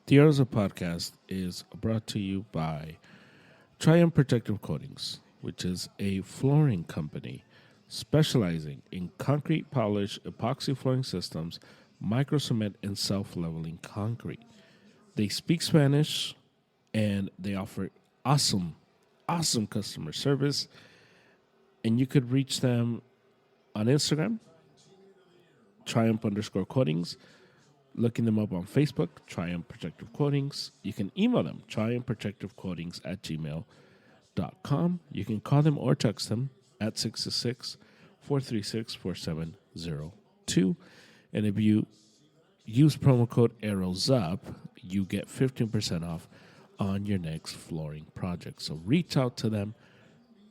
The Arosa podcast is brought to you by Triumph Protective Coatings, which is a flooring company specializing in concrete polish, epoxy flooring systems, micro cement, and self leveling concrete. They speak Spanish and they offer awesome customer service. And you could reach them on Instagram, Triumph underscore coatings, looking them up on Facebook, Triumph Protective Coatings. You can email them, triumphprotectivecoatings at gmail.com. You can call them or text them at 666-436-4702. And if you use promo code ARROWSUP, you get 15% off on your next flooring project. So reach out to them,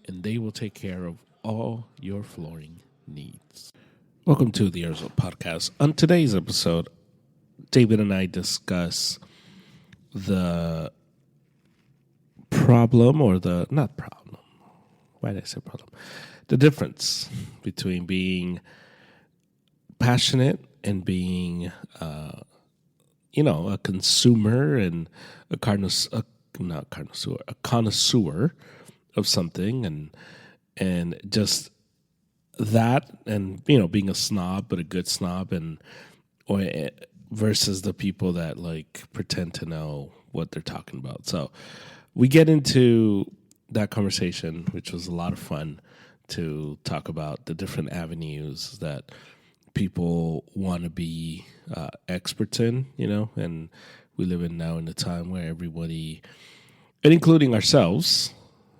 and they will take care of all your flooring needs. Welcome to the Arizona Podcast. On today's episode, David and I discuss the problem, or the, not problem, why did I say problem? The difference between being passionate and being, a consumer and a connoisseur of something, and just that, and being a snob, but a good snob, or versus the people that like pretend to know what they're talking about. So we get into that conversation, which was a lot of fun to talk about the different avenues that people want to be experts in, and we live in now in a time where everybody, and including ourselves,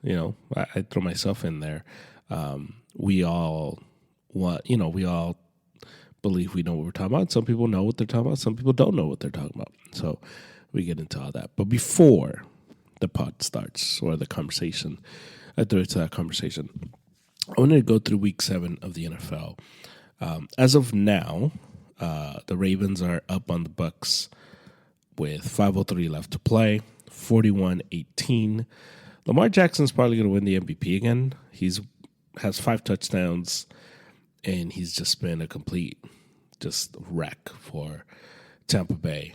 I throw myself in there. We all believe we know what we're talking about. Some people know what they're talking about. Some people don't know what they're talking about. So we get into all that. But before the pod starts, or the conversation, I throw it to that conversation, I wanted to go through week 7 of the NFL. As of now, the Ravens are up on the Bucks with 5:03 left to play, 41-18. Lamar Jackson's probably going to win the MVP again. Has 5 touchdowns, and he's just been a complete just wreck for Tampa Bay.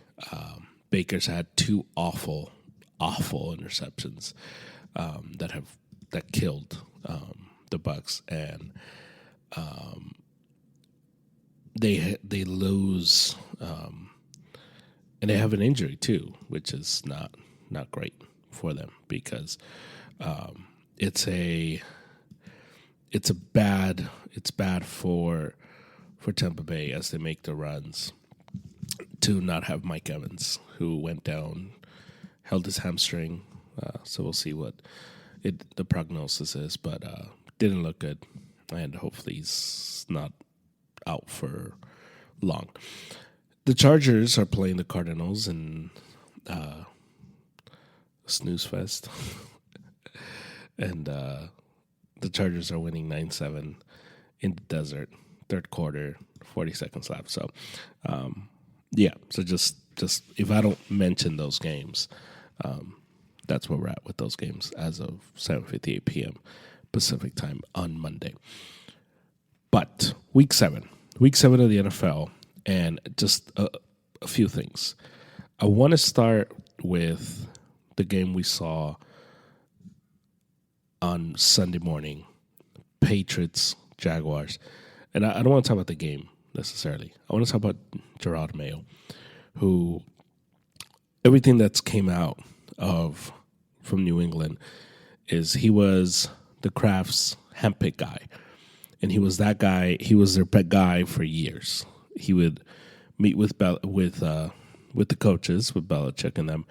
Baker's had 2 awful interceptions that killed the Bucks, and they lose, and they have an injury too, which is not great for them, because it's bad for Tampa Bay as they make the runs, to not have Mike Evans, who went down, held his hamstring. So we'll see what the prognosis is, but didn't look good, and hopefully he's not out for long. The Chargers are playing the Cardinals in snooze fest, and the Chargers are winning 9-7 in the desert, third quarter, 40 seconds left. So, so just if I don't mention those games, that's where we're at with those games as of 7:58 p.m. Pacific time on Monday. But week 7 of the NFL, and just a few things. I want to start with the game we saw on Sunday morning, Patriots, Jaguars. And I don't want to talk about the game necessarily. I want to talk about Gerard Mayo, who everything that's came out from New England is he was the Kraft's handpicked guy. And he was that guy. He was their pet guy for years. He would meet with the coaches, with Belichick and them.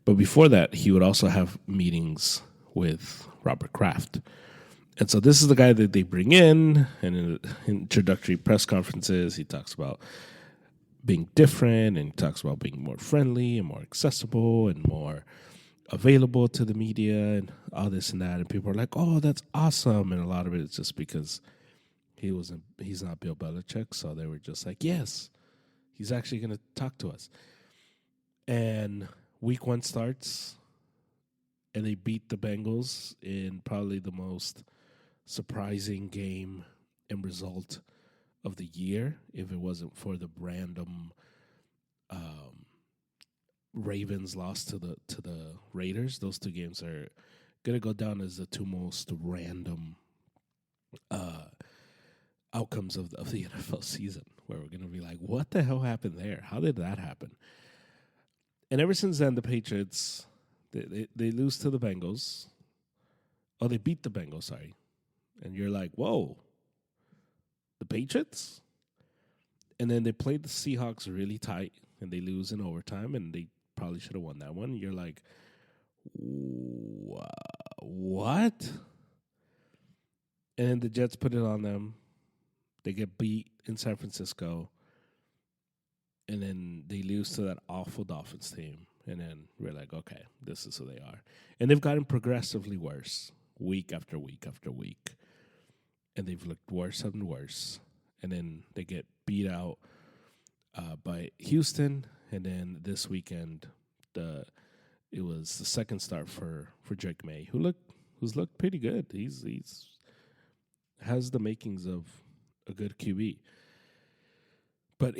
But before that, he would also have meetings with Robert Kraft. And so this is the guy that they bring in, and in introductory press conferences, he talks about being different, and he talks about being more friendly and more accessible and more available to the media and all this and that. And people are like, oh, that's awesome. And a lot of it is just because he's not Bill Belichick. So they were just like, yes, he's actually going to talk to us. And week 1 starts, and they beat the Bengals in probably the most surprising game and result of the year, if it wasn't for the random Ravens lost to the Raiders. Those two games are gonna go down as the two most random outcomes of the NFL season, where we're gonna be like, what the hell happened there? How did that happen? And ever since then, the Patriots they lose to the Bengals. Oh, they beat the Bengals. Sorry, and you're like, whoa, the Patriots. And then they played the Seahawks really tight, and they lose in overtime, and they probably should have won that one. You're like, what? And then the Jets put it on them. They get beat in San Francisco, and then they lose to that awful Dolphins team. And then we're like, okay, this is who they are. And they've gotten progressively worse week after week after week. And they've looked worse and worse. And then they get beat out by Houston. And then this weekend, it was the second start for Drake May, who's looked pretty good. He's has the makings of a good QB. But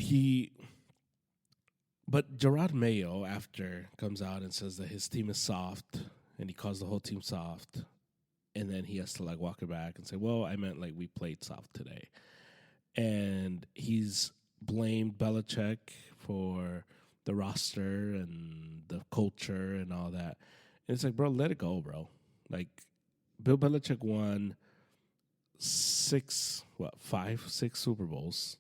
Gerard Mayo, after, comes out and says that his team is soft, and he calls the whole team soft, and then he has to like walk it back and say, well, I meant like we played soft today. And he's blamed Belichick for the roster and the culture and all that. And it's like, bro, let it go, bro. Like, Bill Belichick won 6 Super Bowls.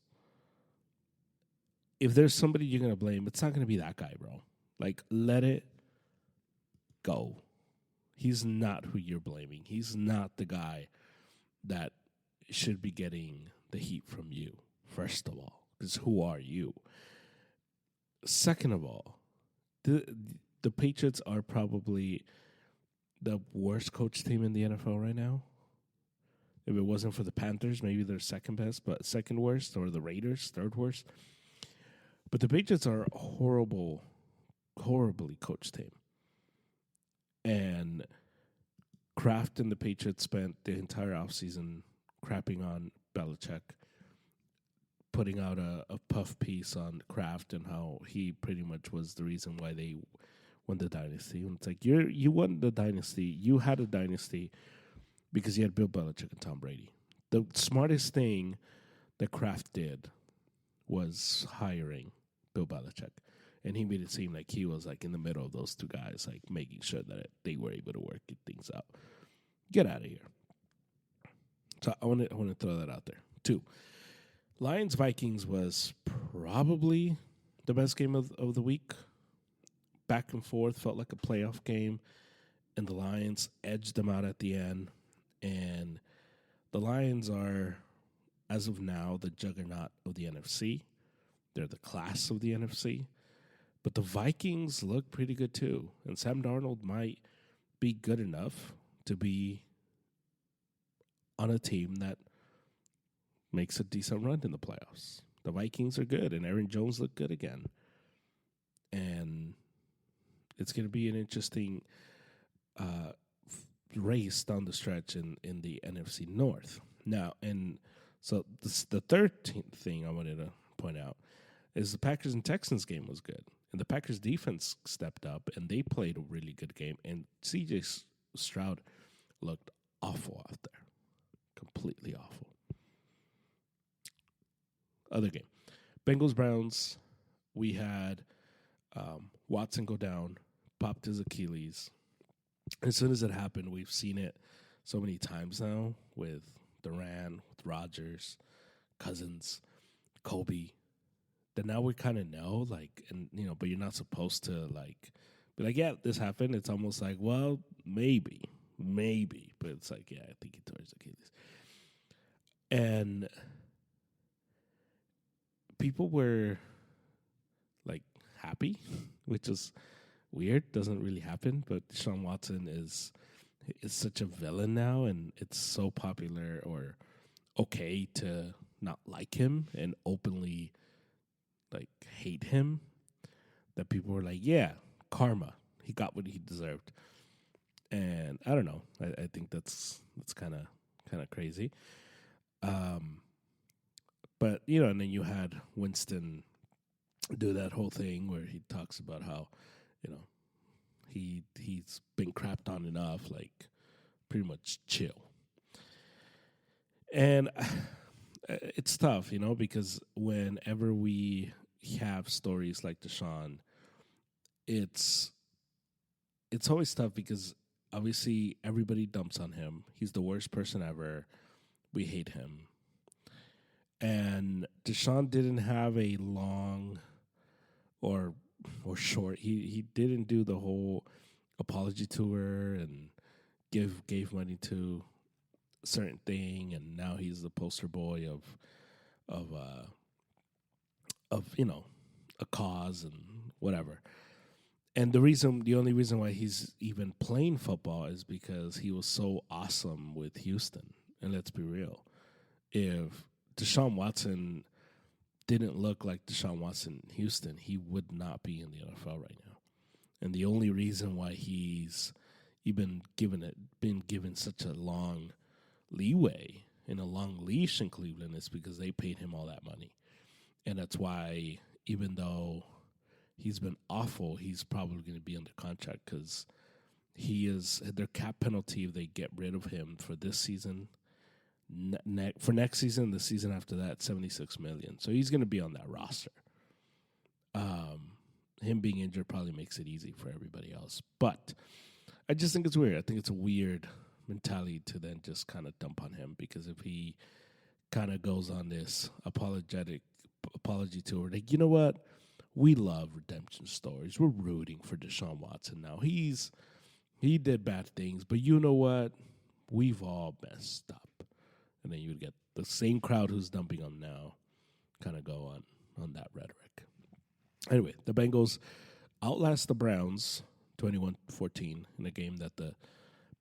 If there's somebody you're going to blame, it's not going to be that guy, bro. Like, let it go. He's not who you're blaming. He's not the guy that should be getting the heat from you, first of all. Because who are you? Second of all, the Patriots are probably the worst coach team in the NFL right now. If it wasn't for the Panthers, maybe they're second best, but second worst, or the Raiders, third worst. But the Patriots are a horribly coached team. And Kraft and the Patriots spent the entire offseason crapping on Belichick, putting out a puff piece on Kraft and how he pretty much was the reason why they won the dynasty. And it's like, you won the dynasty. You had a dynasty because you had Bill Belichick and Tom Brady. The smartest thing that Kraft did was hiring Bill Belichick. And he made it seem like he was like in the middle of those two guys, like making sure that they were able to work things out. Get out of here. So I want to throw that out there. 2, Lions-Vikings was probably the best game of the week. Back and forth, felt like a playoff game. And the Lions edged them out at the end. And the Lions are, as of now, the juggernaut of the NFC. They're the class of the NFC. But the Vikings look pretty good too. And Sam Darnold might be good enough to be on a team that makes a decent run in the playoffs. The Vikings are good, and Aaron Jones looked good again. And it's going to be an interesting race down the stretch in the NFC North. Now, and so the third thing I wanted to point out is the Packers and Texans game was good. And the Packers defense stepped up, and they played a really good game. And C.J. Stroud looked awful out there. Completely awful. Other game. Bengals-Browns, we had Watson go down, popped his Achilles. As soon as it happened, we've seen it so many times now with Duran, with Rodgers, Cousins, Kobe, that now we kind of know, like, and but you're not supposed to like be like, yeah, this happened. It's almost like, well, maybe, but it's like, yeah, I think he tore his Achilles, and people were like happy, which is weird. Doesn't really happen, but Deshaun Watson is such a villain now, and it's so popular or okay to not like him and openly like hate him that people were like, yeah, karma. He got what he deserved. And I don't know. I think that's kind of crazy. But and then you had Winston do that whole thing where he talks about how you know, he's been crapped on enough, like pretty much chill. And it's tough, because whenever we have stories like Deshaun, it's always tough because obviously everybody dumps on him. He's the worst person ever. We hate him. And Deshaun didn't have a long or short. He didn't do the whole apology tour and gave money to a certain thing, and now he's the poster boy of a cause and whatever. And the only reason why he's even playing football is because he was so awesome with Houston. And let's be real, if Deshaun Watson didn't look like Deshaun Watson in Houston, he would not be in the NFL right now. And the only reason why he's been given such a long leeway and a long leash in Cleveland is because they paid him all that money. And that's why, even though he's been awful, he's probably going to be under contract because he is their cap penalty if they get rid of him for this season. For next season, the season after that, $76 million. So he's going to be on that roster. Him being injured probably makes it easy for everybody else. But I just think it's weird. I think it's a weird mentality to then just kind of dump on him, because if he kind of goes on this apology tour, like, you know what? We love redemption stories. We're rooting for Deshaun Watson now. He did bad things, but you know what? We've all messed up. And then you would get the same crowd who's dumping him now kind of go on that rhetoric. Anyway, the Bengals outlast the Browns 21-14 in a game that the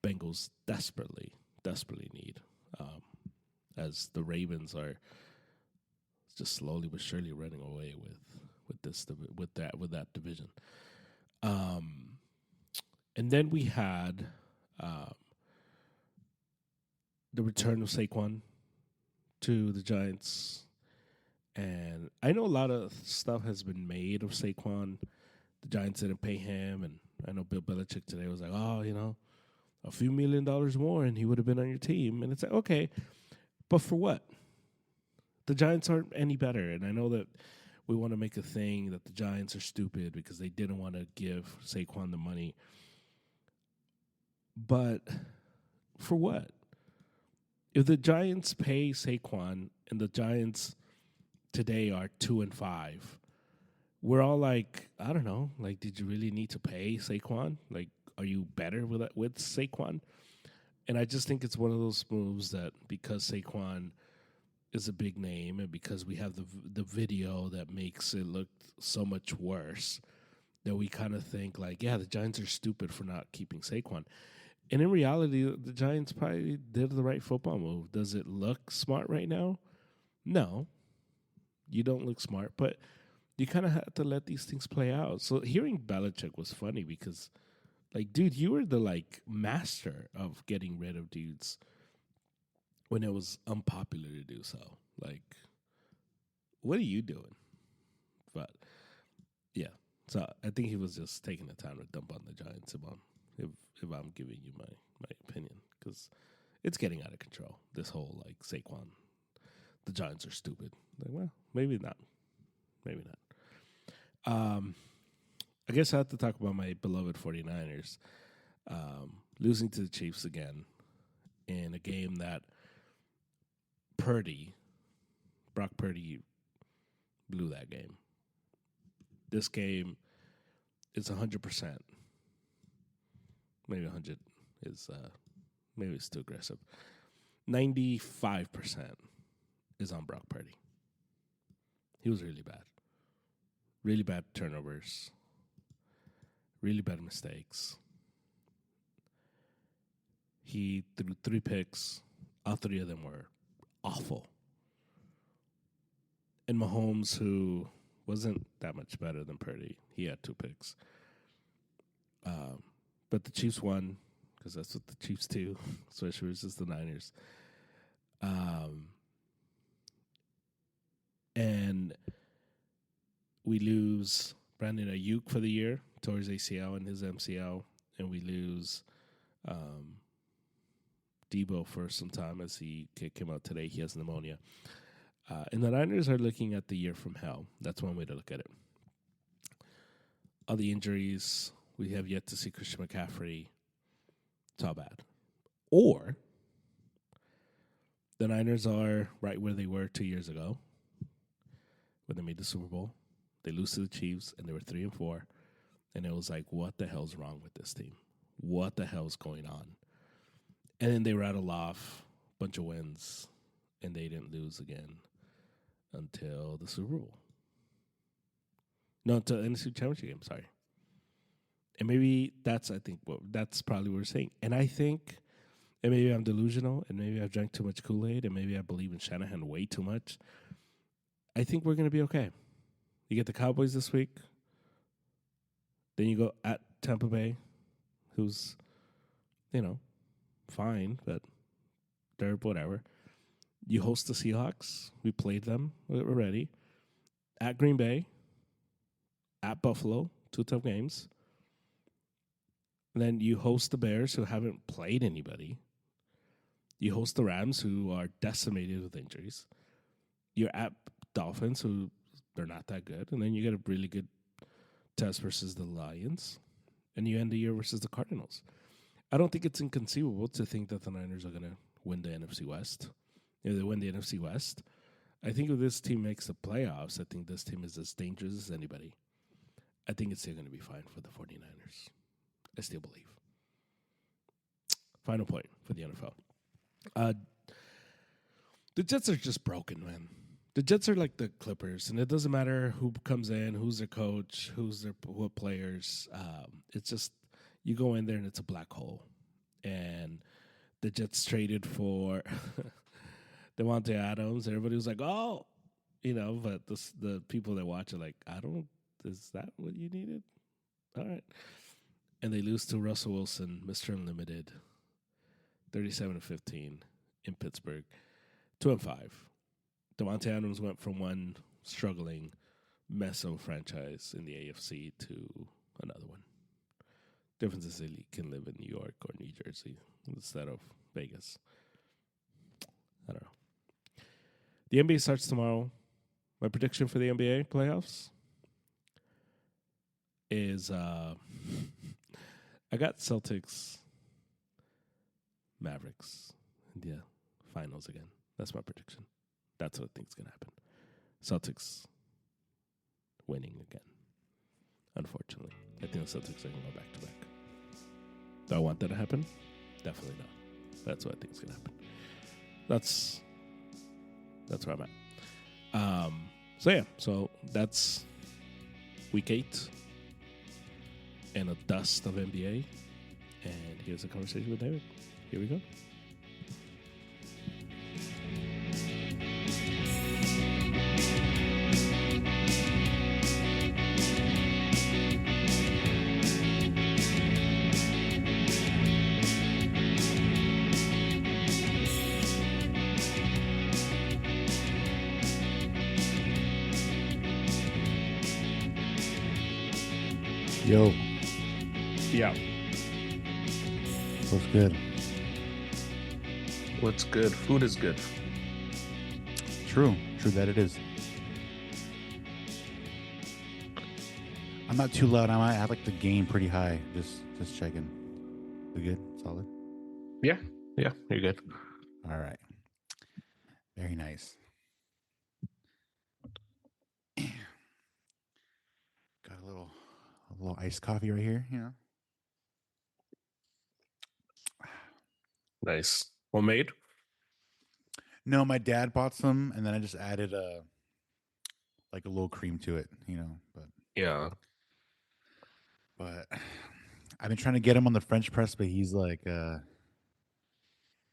Bengals desperately need, as the Ravens are just slowly but surely running away with that division. And then we had the return of Saquon to the Giants. And I know a lot of stuff has been made of Saquon. The Giants didn't pay him. And I know Bill Belichick today was like, a few $1 million more and he would have been on your team. And it's like, okay, but for what? The Giants aren't any better. And I know that we want to make a thing that the Giants are stupid because they didn't want to give Saquon the money. But for what? If the Giants pay Saquon and the Giants today are 2-5, we're all like, I don't know, like, did you really need to pay Saquon? Like, are you better with Saquon? And I just think it's one of those moves that because Saquon is a big name and because we have the video that makes it look so much worse, that we kind of think like, yeah, the Giants are stupid for not keeping Saquon. And in reality, the Giants probably did the right football move. Does it look smart right now? No. You don't look smart, but you kind of have to let these things play out. So hearing Belichick was funny because, like, dude, you were the, like, master of getting rid of dudes when it was unpopular to do so. Like, what are you doing? But, yeah. So I think he was just taking the time to dump on the Giants if I'm giving you my opinion, because it's getting out of control, this whole, like, Saquon. The Giants are stupid. Like, well, maybe not. Maybe not. I guess I have to talk about my beloved 49ers losing to the Chiefs again in a game that Brock Purdy blew that game. This game is 100%. Maybe 100 is maybe it's too aggressive. 95% is on Brock Purdy. He was really bad. Really bad turnovers. Really bad mistakes. He threw 3 picks. All 3 of them were awful. And Mahomes, who wasn't that much better than Purdy, he had 2 picks. But the Chiefs won, because that's what the Chiefs do, especially versus the Niners. And we lose Brandon Ayuk for the year towards ACL and his MCL, and we lose Debo for some time as he came out today. He has pneumonia. And the Niners are looking at the year from hell. That's one way to look at it. All the injuries, we have yet to see Christian McCaffrey. It's all bad. Or the Niners are right where they were 2 years ago when they made the Super Bowl. They lose to the Chiefs, and they were 3-4. And it was like, what the hell's wrong with this team? What the hell's going on? And then they rattle off a bunch of wins, and they didn't lose again until the Super Bowl. No, until the NFC Championship game, sorry. And maybe that's probably what we're saying. And I think, and maybe I'm delusional, and maybe I've drank too much Kool-Aid, and maybe I believe in Shanahan way too much. I think we're going to be okay. You get the Cowboys this week. Then you go at Tampa Bay, who's, fine, but they're whatever. You host the Seahawks. We played them already. At Green Bay. At Buffalo. 2 tough games. And then you host the Bears, who haven't played anybody. You host the Rams, who are decimated with injuries. You're at Dolphins, who they're not that good. And then you get a really good test versus the Lions. And you end the year versus the Cardinals. I don't think it's inconceivable to think that the Niners are going to win the NFC West. If they win the NFC West, I think if this team makes the playoffs, I think this team is as dangerous as anybody. I think it's still going to be fine for the 49ers. I still believe. Final point for the NFL. The Jets are just broken, man. The Jets are like the Clippers, and it doesn't matter who comes in, who's their coach, what players. It's just you go in there and it's a black hole. And the Jets traded for Devontae Adams. Everybody was like, "Oh, but the people that watch are like, is that what you needed? All right." And they lose to Russell Wilson, Mr. Unlimited, 37-15 in Pittsburgh, 2-5. Devontae Adams went from one struggling mess of a franchise in the AFC to another one. Difference is he can live in New York or New Jersey instead of Vegas. I don't know. The NBA starts tomorrow. My prediction for the NBA playoffs is I got Celtics, Mavericks in the finals again. That's my prediction. That's what I think is going to happen. Celtics winning again. Unfortunately. I think the Celtics are going to go back to back. Do I want that to happen? Definitely not. That's what I think is going to happen. That's where I'm at. So that's week 8 and a dust of NBA. And here's a conversation with David. Here we go. Yo. Yeah. What's good? What's good? Food is good. True that it is. I'm not too loud. I have like the gain pretty high. Just checking. We good? Solid? Yeah, you're good. All right. Very nice. Got a little iced coffee right here, Nice. Homemade? No, my dad bought some, and then I just added a little cream to it, but yeah. But I've been trying to get him on the French press, but he's like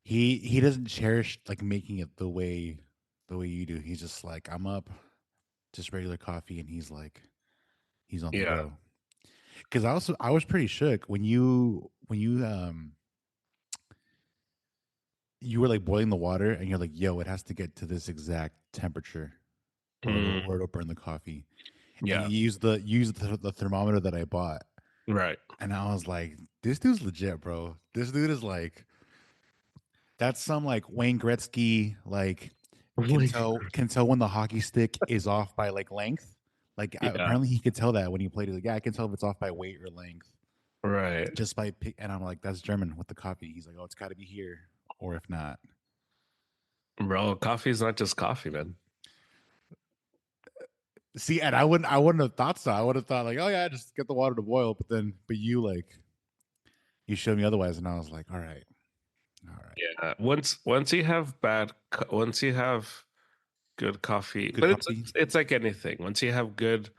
he doesn't cherish like making it the way you do. He's just like, I'm up, just regular coffee, and he's on the go. Because I was pretty shook when you were like boiling the water and you're like, yo, it has to get to this exact temperature or it'll burn the coffee. Yeah. And you use the thermometer that I bought, Right. And I was like, this dude's legit, bro. This dude is like, that's some like Wayne Gretzky, like Like, can tell when the hockey stick is off by like length. Like yeah. apparently he could tell that when he played it. Like, yeah, I can tell if it's off by weight or length Right. just by pick. And I'm like, that's German with the coffee. He's like, oh, it's got to be here, or if not, Bro, coffee is not just coffee, man. see. And I wouldn't have thought so. I would have thought like, oh yeah, just get the water to boil. But you like, you showed me otherwise, and I was like, all right, Yeah. Once you have good coffee, good but coffee. it's like anything. Once you have good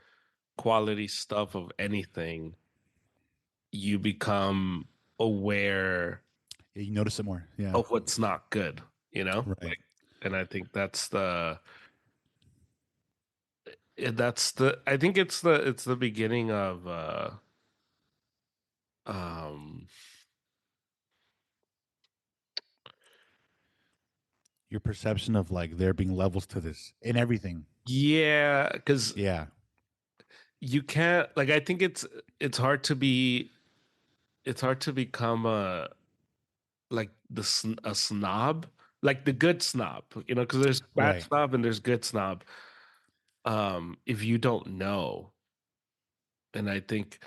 quality stuff of anything, you become aware Yeah, you notice it more. Yeah, of what's not good, you know? right. Like, and I think that's the I think it's the beginning of um Your perception of like there being levels to this in everything. yeah, because Yeah, you can't like I think it's hard to be it's hard to become like a snob, like the good snob, because there's bad right. snob and there's good snob. If you don't know, and I think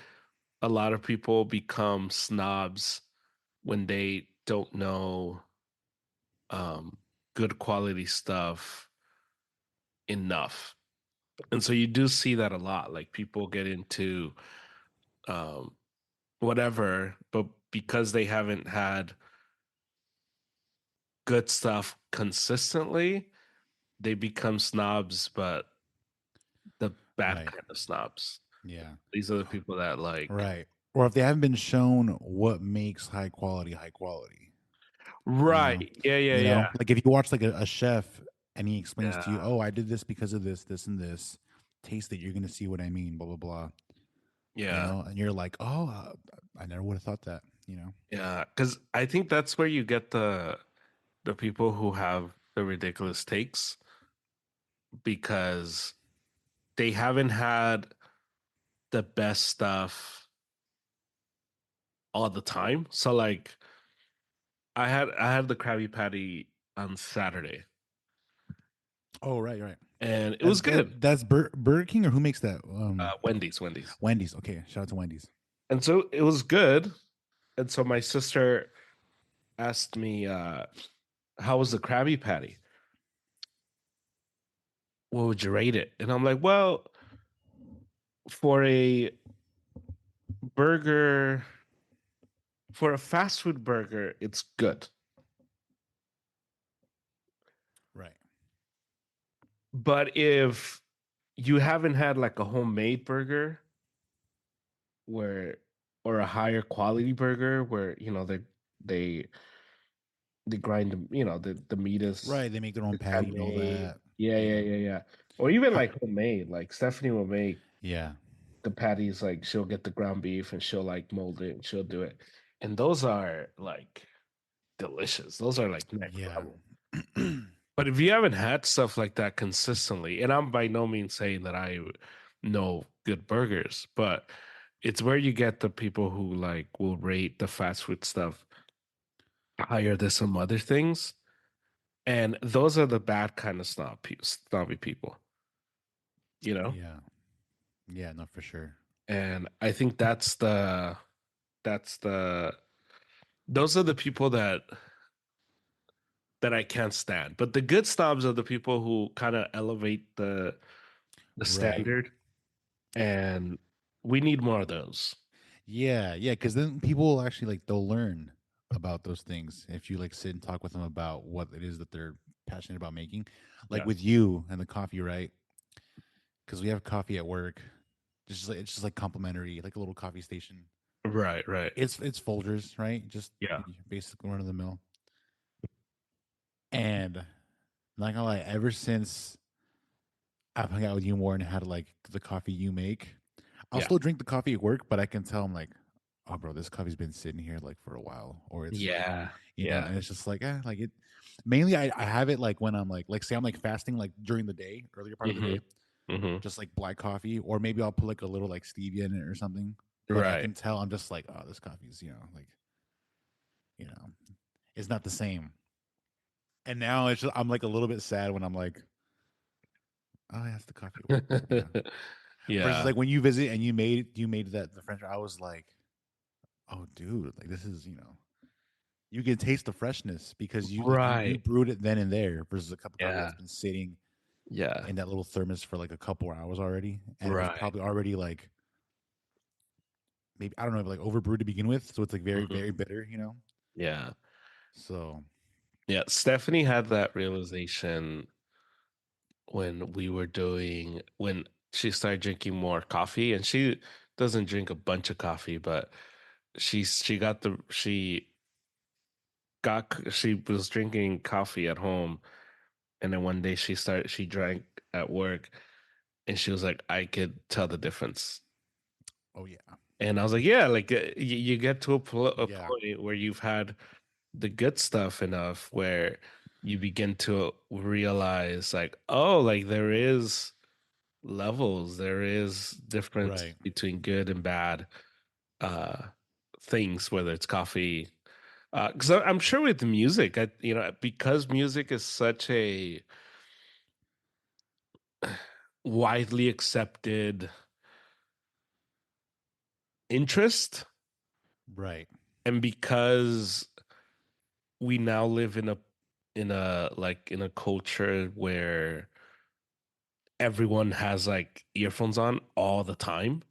a lot of people become snobs when they don't know um good quality stuff enough. And so you do see that a lot. Like people get into um whatever, but because they haven't had good stuff consistently, they become snobs, but the bad Right. kind of snobs. Yeah. These are the people that like, Right. Or if they haven't been shown what makes high quality, you know, right. Yeah, yeah, yeah. like if you watch like a chef and he explains to you, Yeah. oh, I did this because of this, and this, taste it, you're going to see what I mean, blah, blah, blah, Yeah. and you're like, oh, I never would have thought that, Yeah. Because I think that's where you get the people who have the ridiculous takes because they haven't had the best stuff all the time. So like I had the Krabby Patty on Saturday Oh, right, right. and it was good. That's Burger King, or who makes that? Wendy's. Wendy's. Okay, shout out to Wendy's. And so it was good. And so my sister asked me, how was the Krabby Patty? What would you rate it? And I'm like, well, for a burger, for a fast food burger, it's good. Right. But if you haven't had like a homemade burger where or a higher quality burger where they they grind them, the meat is Right. They make their own it's patty and all handmade. that. Yeah, yeah, Yeah. yeah, yeah. Or even How, like homemade. Like Stephanie will make yeah. the patties, like she'll get the ground beef and she'll like mold it and she'll do it. And those are like delicious. Those are like next Yeah. level. But if you haven't had stuff like that consistently, and I'm by no means saying that I know good burgers, but it's where you get the people who like will rate the fast food stuff higher than some other things. And those are the bad kind of snobby people, you know? Yeah. Yeah, no, for sure. And I think that's the those are the people that I can't stand. But the good snobs are the people who kind of elevate the Right. standard, and we need more of those. Yeah, yeah, because then people will actually like they'll learn about those things if you like sit and talk with them about what it is that they're passionate about making. Like Yeah. with you and the coffee, right? Because we have coffee at work. It's just like complimentary, like a little coffee station. Right, right. It's Folgers, right? Just Yeah. basically run of the mill. And not gonna lie, ever since I've hung out with you more and had like the coffee you make, I'll Yeah. still drink the coffee at work, but I can tell I'm like, oh, bro, this coffee's been sitting here like for a while, or it's Yeah. Yeah. and it's just like, like it. Mainly, I have it like when I'm like say I'm like fasting like during the day, earlier part of the Hmm. day, Hmm. just like black coffee, or maybe I'll put like a little like stevia in it or something. but I Right. can tell I'm just like, oh, this coffee's, like, you know, it's not the same. And now it's just, I'm like a little bit sad when I'm like, oh, yeah, it's the coffee at work. Versus Yeah. like when you visit and you made that the French. I was like, oh, dude, like this is you can taste the freshness because you Right. brewed it then and there. Versus a cup of coffee Yeah. that's been sitting Yeah. in that little thermos for like a couple hours already, and it was Right. probably already like maybe I don't know, like overbrewed to begin with, so it's like very Mhm. very bitter. Yeah. So Yeah. Stephanie had that realization when when she started drinking more coffee, and she doesn't drink a bunch of coffee, but she was drinking coffee at home, and then one day she drank at work, and she was like, I could tell the difference. oh yeah, And I was like, yeah, like you get to a yeah, point where you've had the good stuff enough where you begin to realize like, oh, like there is levels, there is difference right, between good and bad uh things, whether it's coffee. Because I'm sure with music, because music is such a widely accepted interest, right, and because we now live in a culture where everyone has like earphones on all the time,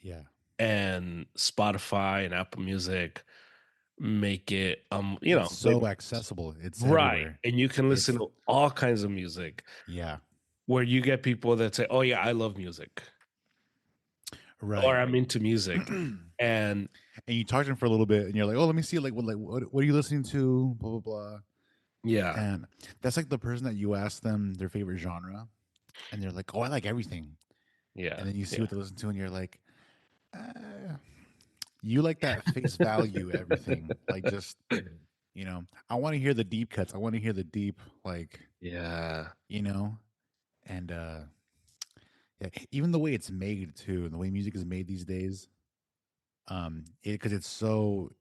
yeah. and Spotify and Apple Music make it It's they so accessible. It's right, everywhere. and you can listen It's to all kinds of music, yeah, where you get people that say, oh yeah, I love music, or right. I'm into music. And And you talk to them for a little bit, and you're like, "Oh, let me see, like what are you listening to?" Blah blah blah. yeah, And that's like the person that you ask them their favorite genre, and they're like, "Oh, I like everything." yeah, And then you see yeah, what they listen to, and you're like, uh, "You like that face value everything? Like just I want to hear the deep cuts. I want to hear the deep yeah, you know." And yeah, even the way it's made too, the way music is made these days, because it's so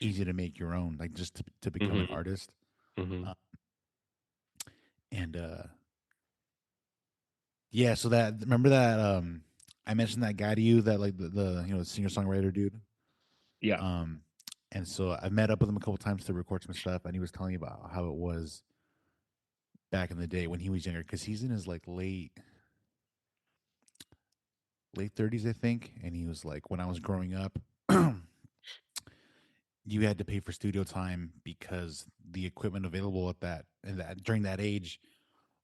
easy to make your own, like just to become an hmm artist. hmm Uh, and yeah, so that remember that I mentioned that guy to you that like the singer songwriter dude. yeah, Um, and so I met up with him a couple times to record some stuff, and he was telling me about how it was back in the day when he was younger, because he's in his like late 30s, I think. And he was like, when I was growing up, you had to pay for studio time because the equipment available at that and that during that age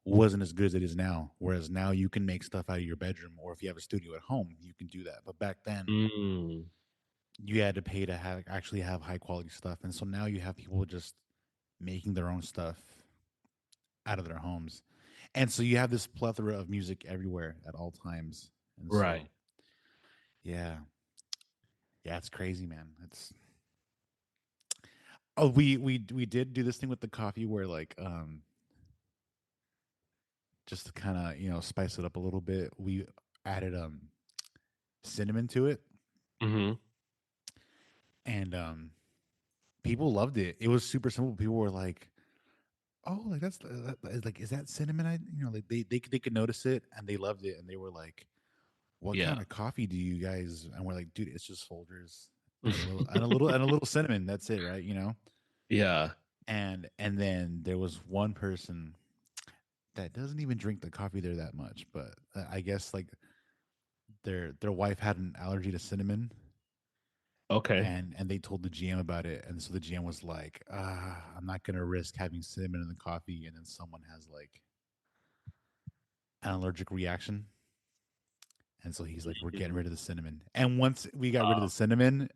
wasn't as good as it is now. Whereas now you can make stuff out of your bedroom, or if you have a studio at home, you can do that. But back then, mm, you had to pay to have actually have high quality stuff, and so now you have people just making their own stuff out of their homes, and so you have this plethora of music everywhere at all times, and so right, yeah, yeah, it's crazy, man. It's oh, we did do this thing with the coffee where like just to kind of spice it up a little bit, we added cinnamon to it, hmm and people loved it. It was super simple. People were like, "Oh, like like is that cinnamon?" Like they could notice it, and they loved it, and they were like, "What yeah, kind of coffee do you guys?" And we're like, "Dude, it's just Folgers and a little cinnamon. That's it, right?" yeah, And then there was one person that doesn't even drink the coffee there that much, but I guess like their wife had an allergy to cinnamon, okay, and they told the GM about it, and so the GM was like, I'm not gonna risk having cinnamon in the coffee, and then someone has like an allergic reaction, and so he's like, we're getting Mhm. rid of the cinnamon. And once we got rid of the cinnamon,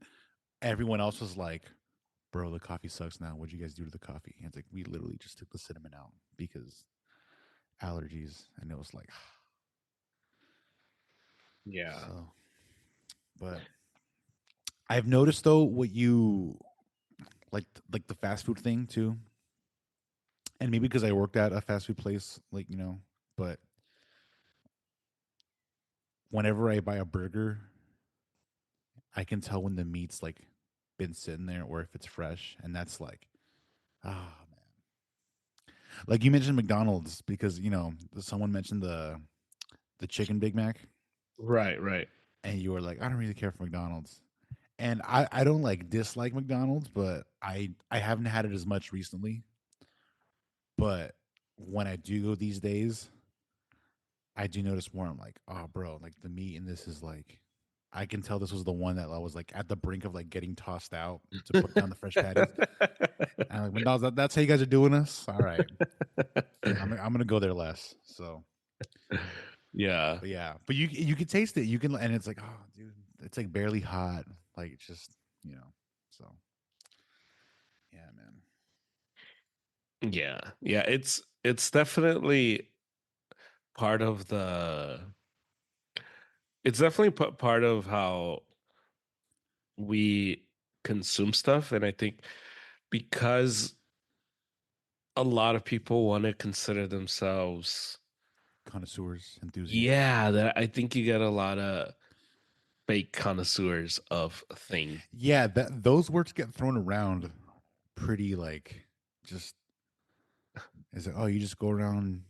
everyone else was like, bro, the coffee sucks now. What'd you guys do to the coffee? And it's like, we literally just took the cinnamon out because allergies, and it was like, Yeah. so. But I've noticed though what you like the fast food thing too, and maybe because I worked at a fast food place, but whenever I buy a burger I can tell when the meat's like been sitting there or if it's fresh, and that's like, ah man. Like you mentioned McDonald's because someone mentioned the chicken Big Mac, Right, right. and you were like, I don't really care for McDonald's, and I don't like dislike McDonald's, but I haven't had it as much recently. But when I do go these days, I do notice more. I'm like, oh, bro, like the meat in this is like, I can tell this was the one that I was like at the brink of like getting tossed out to put down the fresh patties. And I'm like, McDonald's, that's how you guys are doing us. All right, I'm gonna go there less. So, Yeah. but yeah, but you can taste it. You can, and it's like, oh, dude, it's like barely hot. Like it's just So yeah, man. Yeah. Yeah, it's definitely part of the it's definitely part of how we consume stuff, and I think because a lot of people want to consider themselves, Connoisseurs, enthusiasts. yeah, that I think you get a lot of fake connoisseurs of a thing. Yeah, that those words get thrown around pretty like just is it, oh, you just go around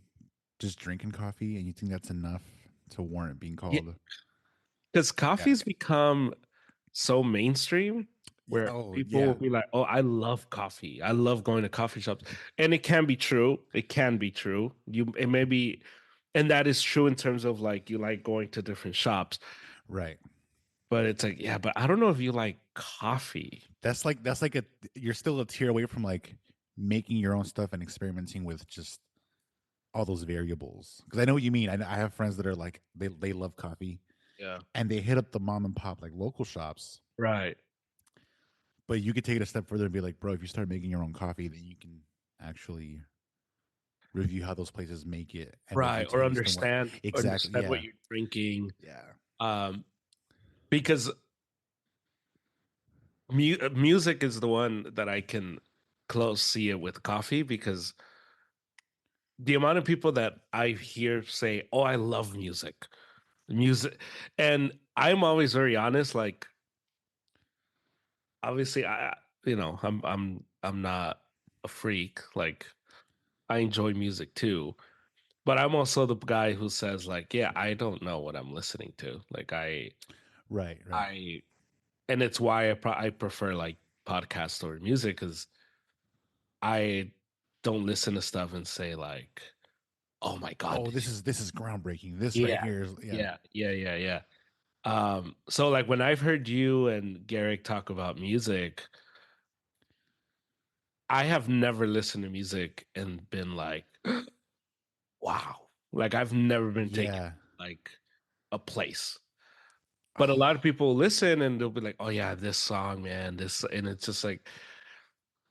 just drinking coffee and you think that's enough to warrant being Yeah, called. because Yeah. coffee's become so mainstream Yeah. where Oh, people will yeah. be like, "Oh, I love coffee. I love going to coffee shops." And it can be true. It can be true. It may be, and that is true in terms of like you like going to different shops, Right. but it's like, yeah, but I don't know if you like coffee. That's like a you're still a tier away from like making your own stuff and experimenting with just all those variables. Because I know what you mean. I have friends that are like they love coffee Yeah. and they hit up the mom and pop like local shops. Right. But you could take it a step further and be like, bro, if you start making your own coffee, then you can actually review how those places make it and what you Right. Or taste and what exactly. understand what Yeah. you're drinking. Yeah. Um, because music is the one that I can close see it with coffee because the amount of people that I hear say, "Oh, I love music," and I'm always very honest. Like, obviously, I'm not a freak. Like, I enjoy music too, but I'm also the guy who says, like, yeah, I don't know what I'm listening to. Like, Right. Right. I, and it's why I prefer like podcasts or music because I don't listen to stuff and say like, "Oh my God, Oh, did you?" this is groundbreaking. This right Yeah, here is yeah. yeah. So like when I've heard you and Garrick talk about music, I have never listened to music and been like, wow. Like I've never been taken Yeah. like a place. But a lot of people listen and they'll be like, oh yeah, this song, man, this, and it's just like,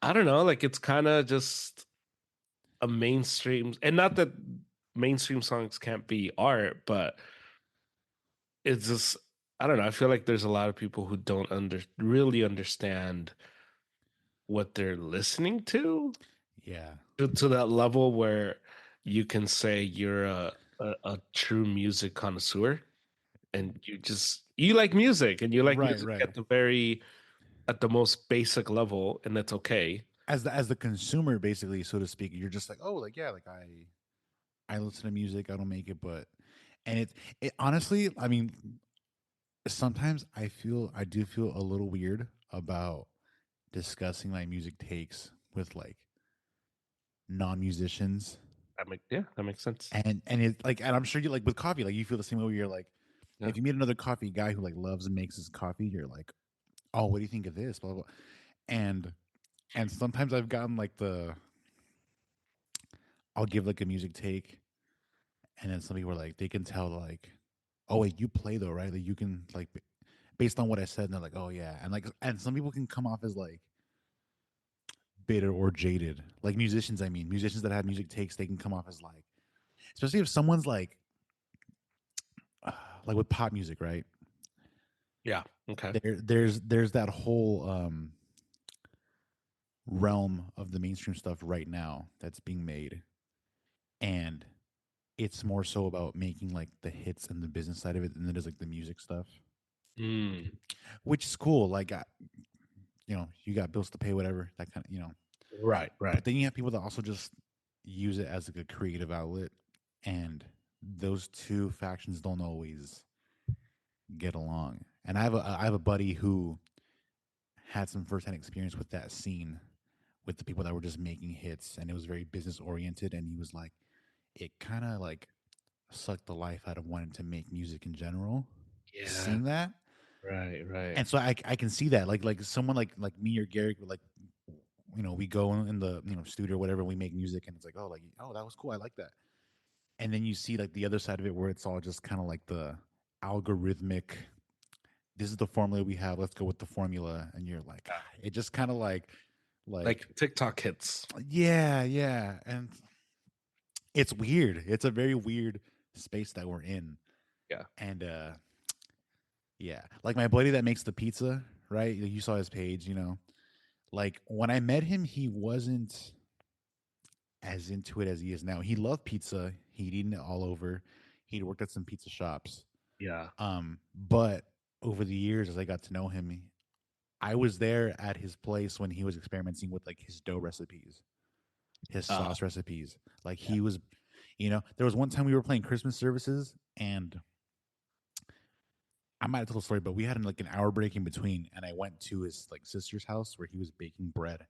I don't know, like it's kind of just a mainstream, and not that mainstream songs can't be art, but it's just, I don't know. I feel like there's a lot of people who don't really understand what they're listening Yeah. to that level where you can say you're a true music connoisseur and you like music and you like Right, music right. at the most basic level, and that's okay. As the consumer basically, so to speak, you're just like, "Oh, like yeah, like I listen to music, I don't make it, but and it honestly, I mean, sometimes I do feel a little weird about discussing my music takes with like non-musicians. That makes sense. And it's like and I'm sure you like with coffee, like you feel the same way where you're like Yeah. if you meet another coffee guy who like loves and makes his coffee, you're like, "Oh, what do you think of this?" blah blah. Blah. And and sometimes I've gotten like I'll give like a music take and then some people are like they can tell like, "Oh, wait, you play though, right?" Like you can like based on what I said and they're like, "Oh yeah." And some people can come off as like bitter or jaded. Like musicians, I mean, musicians that have music takes, they can come off as like especially if someone's like with pop music, right? Yeah. Okay. There's that whole realm of the mainstream stuff right now that's being made, and it's more so about making like the hits and the business side of it than it is like the music stuff. Mm. which is cool. Like, you got bills to pay, whatever that kind of, Right, But right. then you have people that also just use it as like a creative outlet, and those two factions don't always get along. And I have a buddy who had some firsthand experience with that scene, with the people that were just making hits, and it was very business oriented. And he was like, it kind of like sucked the life out of wanting to make music in general. Yeah, Seeing that, right, right. and so I can see that, like someone like me or Garrick, like, we go in the, studio or whatever, we make music, and it's like, oh, that was cool, I like that. And then you see like the other side of it, where it's all just kind of like the algorithmic, this is the formula we have, let's go with the formula. And you're like, Yeah. it just kind of like Like TikTok hits. yeah, yeah. And it's weird, it's a very weird space that we're in. Yeah. And yeah, like my buddy that makes the pizza, right? You saw his page, like when I met him, he wasn't as into it as he is now. He loved pizza. He'd eaten it all over. He'd worked at some pizza shops. Yeah. But over the years, as I got to know him, I was there at his place when he was experimenting with like his dough recipes, his Uh, sauce recipes. Like yeah. he was, there was one time we were playing Christmas services, and I might have told the story, but we had like an hour break in between, and I went to his like sister's house where he was baking bread,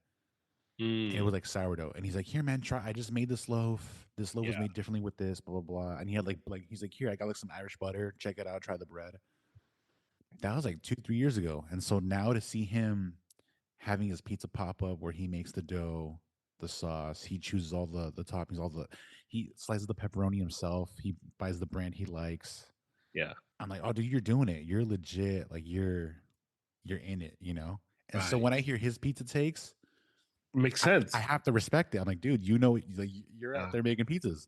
and it Mm, was like sourdough. And he's like, "Here, man, try. I just made this loaf. This loaf was yeah. made differently with this, blah blah blah." And he had like he's like, "Here, I got like some Irish butter. Check it out. Try the bread." That was like 2 3 years ago, and so now to see him having his pizza pop up where he makes the dough, the sauce, he chooses all the toppings, he slices the pepperoni himself. He buys the brand he likes. Yeah. I'm like, "Oh, dude, you're doing it. You're." Like you're in it. And so Right. when I hear his pizza takes, Makes I sense. have to respect it. I'm like, dude, like you're out Yeah. there making pizzas,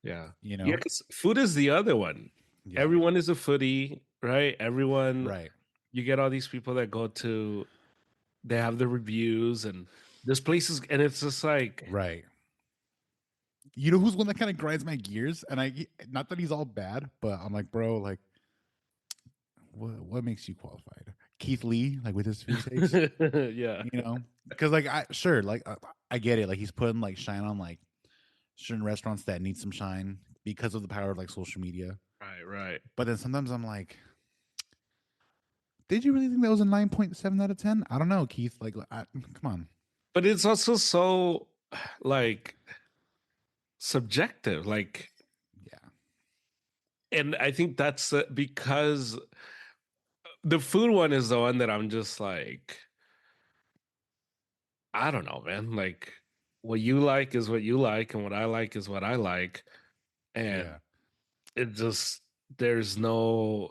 Yeah. you Yeah. know? Because food is the other one. Yeah. Everyone is a foodie, right? Everyone, Right. you get all these people that go to, they have the reviews and there's places, and it's just like, Right. You know who's one that kind of grinds my gears? And not that he's all bad, but I'm like, bro, like, what makes you qualified? Keith Lee, like with his food takes, yeah. because like I get it. Like he's putting like shine on like certain restaurants that need some shine because of the power of like social media. Right, right. But then sometimes I'm like, did you really think that was a 9.7 out of 10? I don't know, Keith. Like, come on. But it's also so like subjective. Like, Yeah. and I think that's because the food one is the one that I'm just like, I don't know, man. Like, what you like is what you like, and what I like is what I like. Yeah. And it just, there's no,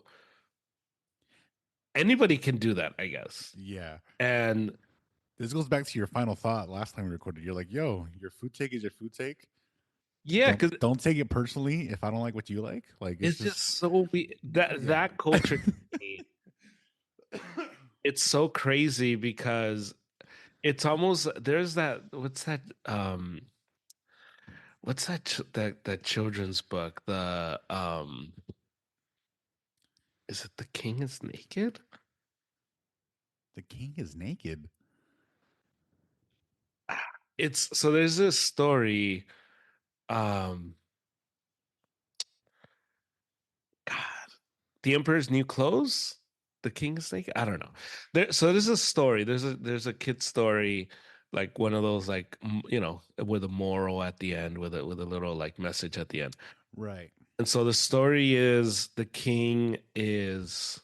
anybody can do that, I guess. Yeah. And This goes back to your final thought last time we recorded. You're like, yo, your food take is your food take. yeah, Don't because don't take it personally if I don't like what you like. Like it's it's just just so that yeah. that culture to me, it's so crazy because it's almost there's that what's that children's book, the is it The King is Naked? The king is naked. It's so there's this story, um God, The Emperor's New Clothes, The King is Naked. I don't know. So there's a story. There's a kid story, like one of those like with a moral at the end, with a little like message at the end. Right. And so the story is the king is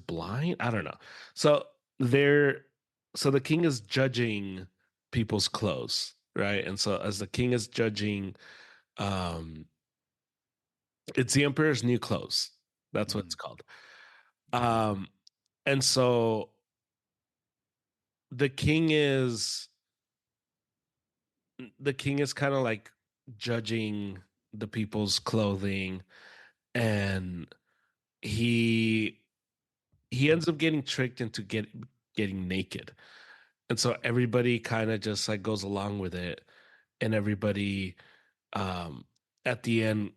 blind. I don't know. So they're so the king is judging people's clothes, right? And so as the king is judging, um, it's the emperor's new clothes. That's what it's Mm, called. Um, and so the king is the king is kind of like judging the people's clothing, and he he ends up getting tricked into getting naked. And so everybody kind of just like goes along with it, and everybody um at the end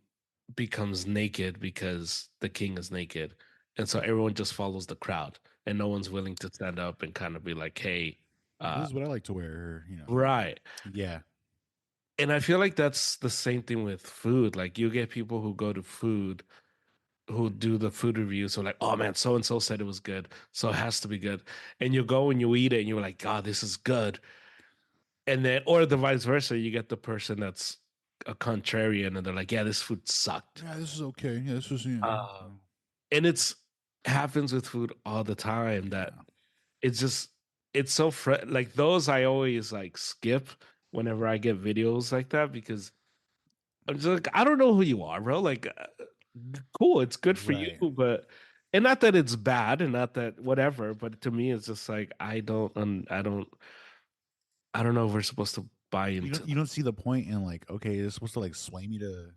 becomes naked because the king is naked. and so everyone just follows the crowd, and no one's willing to stand up and kind of be like, "Hey, This is what I like to wear. You know. right." Yeah. And I feel like that's the same thing with food. Like you get people who go to food who do the food reviews. So like, oh man, so and so said it was good, so it has to be good. And you go and you eat it, and you're like, God, this is good. And then, or the vice versa, you get the person that's a contrarian, and they're like, yeah, this food sucked. Yeah, this is okay. Yeah, this is Uh, and it's happens with food all the time that yeah. it's just it's so like those I always like skip whenever I get videos like that because I'm just like I don't know who you are, bro. Like, cool, it's good for you, Right. but and not that it's bad and not that whatever, but to me it's just like I don't know if we're supposed to buy into You don't see the point in like, okay, it's supposed to like sway me to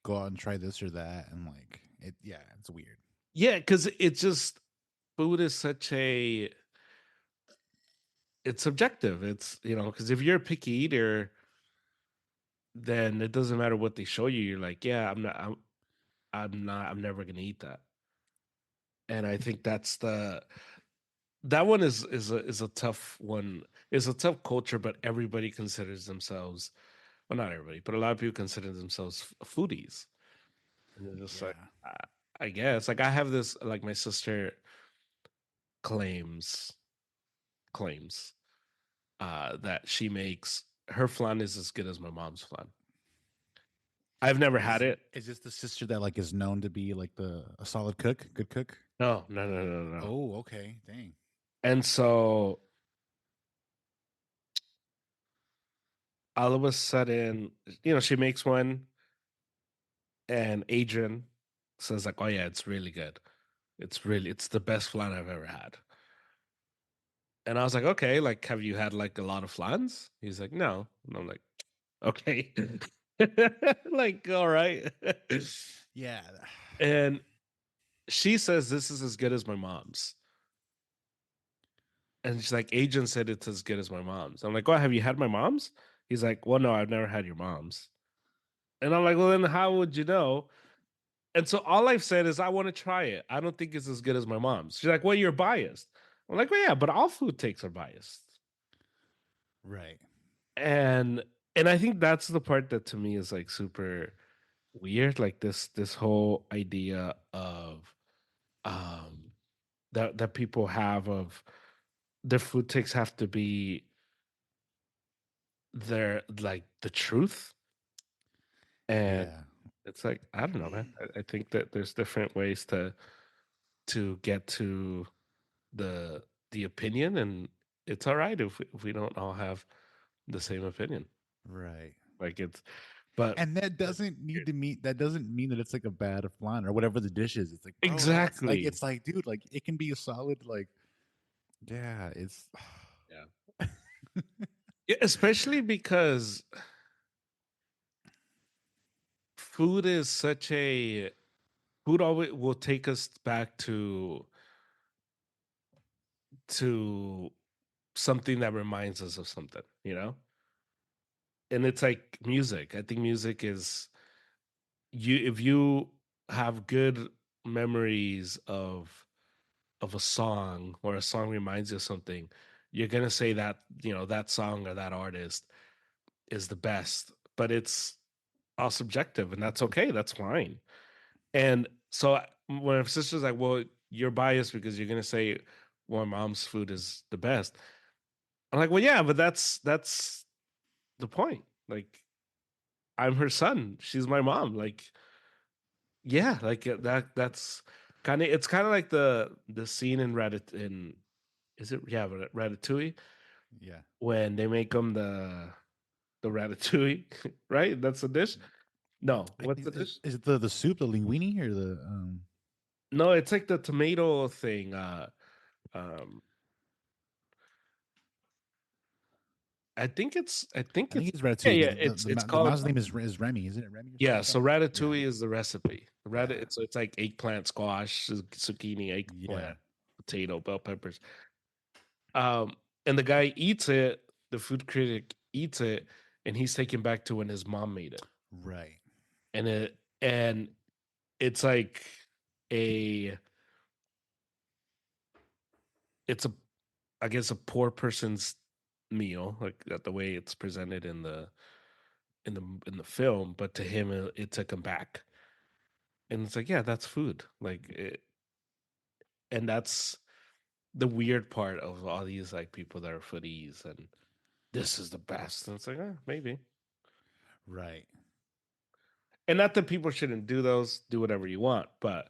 go out and try this or that, and like it. Yeah, it's weird. yeah, because it's just food is such a it's subjective. It's because if you're a picky eater, then it doesn't matter what they show you. You're like, yeah, I'm never gonna eat that. And I think that one is a tough one. It's a tough culture, but everybody considers themselves well, not everybody, but a lot of people consider themselves foodies. And they're just like, Yeah. I, I guess, like I have this, like my sister claims claims that she makes her flan is as good as my mom's flan. I've never had it. Is this the sister that like is known to be like the a solid cook, good cook? No, no, no, no, no. Oh, okay. Dang. And so all of a sudden, she makes one, and Adrian says like, "Oh yeah, it's really good. It's the best flan I've ever had." And I was like, "Okay, like, have you had like a lot of flans?" He's like, "No." And I'm like, "Okay." Like, all right. Yeah. And she says this is as good as my mom's. And she's like, Agent said it's as good as my mom's. I'm like, oh, have you had my mom's? He's like, well, no, I've never had your mom's. And I'm like, well, then how would you know? And so all I've said is I want to try it. I don't think it's as good as my mom's. She's like, well, you're biased. I'm like, well, yeah, but all food takes are biased. Right. And I think that's the part that to me is like super weird. Like this whole idea of um that people have of their food takes have to be their like the truth. And Yeah. it's like, I don't know, man. I think that there's different ways to get to the opinion, and it's all right if we don't all have the same opinion. Right. Like it's, but And that doesn't need to mean that doesn't mean that it's like a bad flan or whatever the dish is. It's like, bro, that's like exactly, it's like, dude, like it can be a solid like yeah, it's yeah, yeah, especially because food is such a food always will take us back to something that reminds us of something, and it's like music. I think music is you if you have good memories of a song or a song reminds you of something, you're gonna say that that song or that artist is the best, but it's all subjective, and that's okay, that's fine. And so when my sister's like, well, you're biased because you're gonna say, well, mom's food is the best. I'm like, well, yeah, but that's the point. Like, I'm her son, she's my mom. Like, yeah, like that's kind of it's kind of like the scene in Reddit in is it yeah Ratatouille yeah. when they make them the ratatouille, right? That's the dish. No, what's the dish? Is it the soup, the linguine or the No, it's like the tomato thing. Um, I think I think it's it's yeah, Ratatouille, yeah. but It's the called mouse's name is Remy, isn't it Remy or something yeah. like So that? Yeah. ratatouille is the recipe. Yeah. So it's like eggplant, squash, zucchini, Yeah. eggplant, potato, bell peppers. Um, and the guy eats it, the food critic eats it, and he's taken back to when his mom made it. Right. And it's like a it's a, I guess, a poor person's meal, like that the way it's presented in the film, but to him it took him back. And it's like, yeah, that's food. Like it, and that's the weird part of all these like people that are foodies and this is the best. And it's like, maybe. Right. And not that people shouldn't do those, do whatever you want, but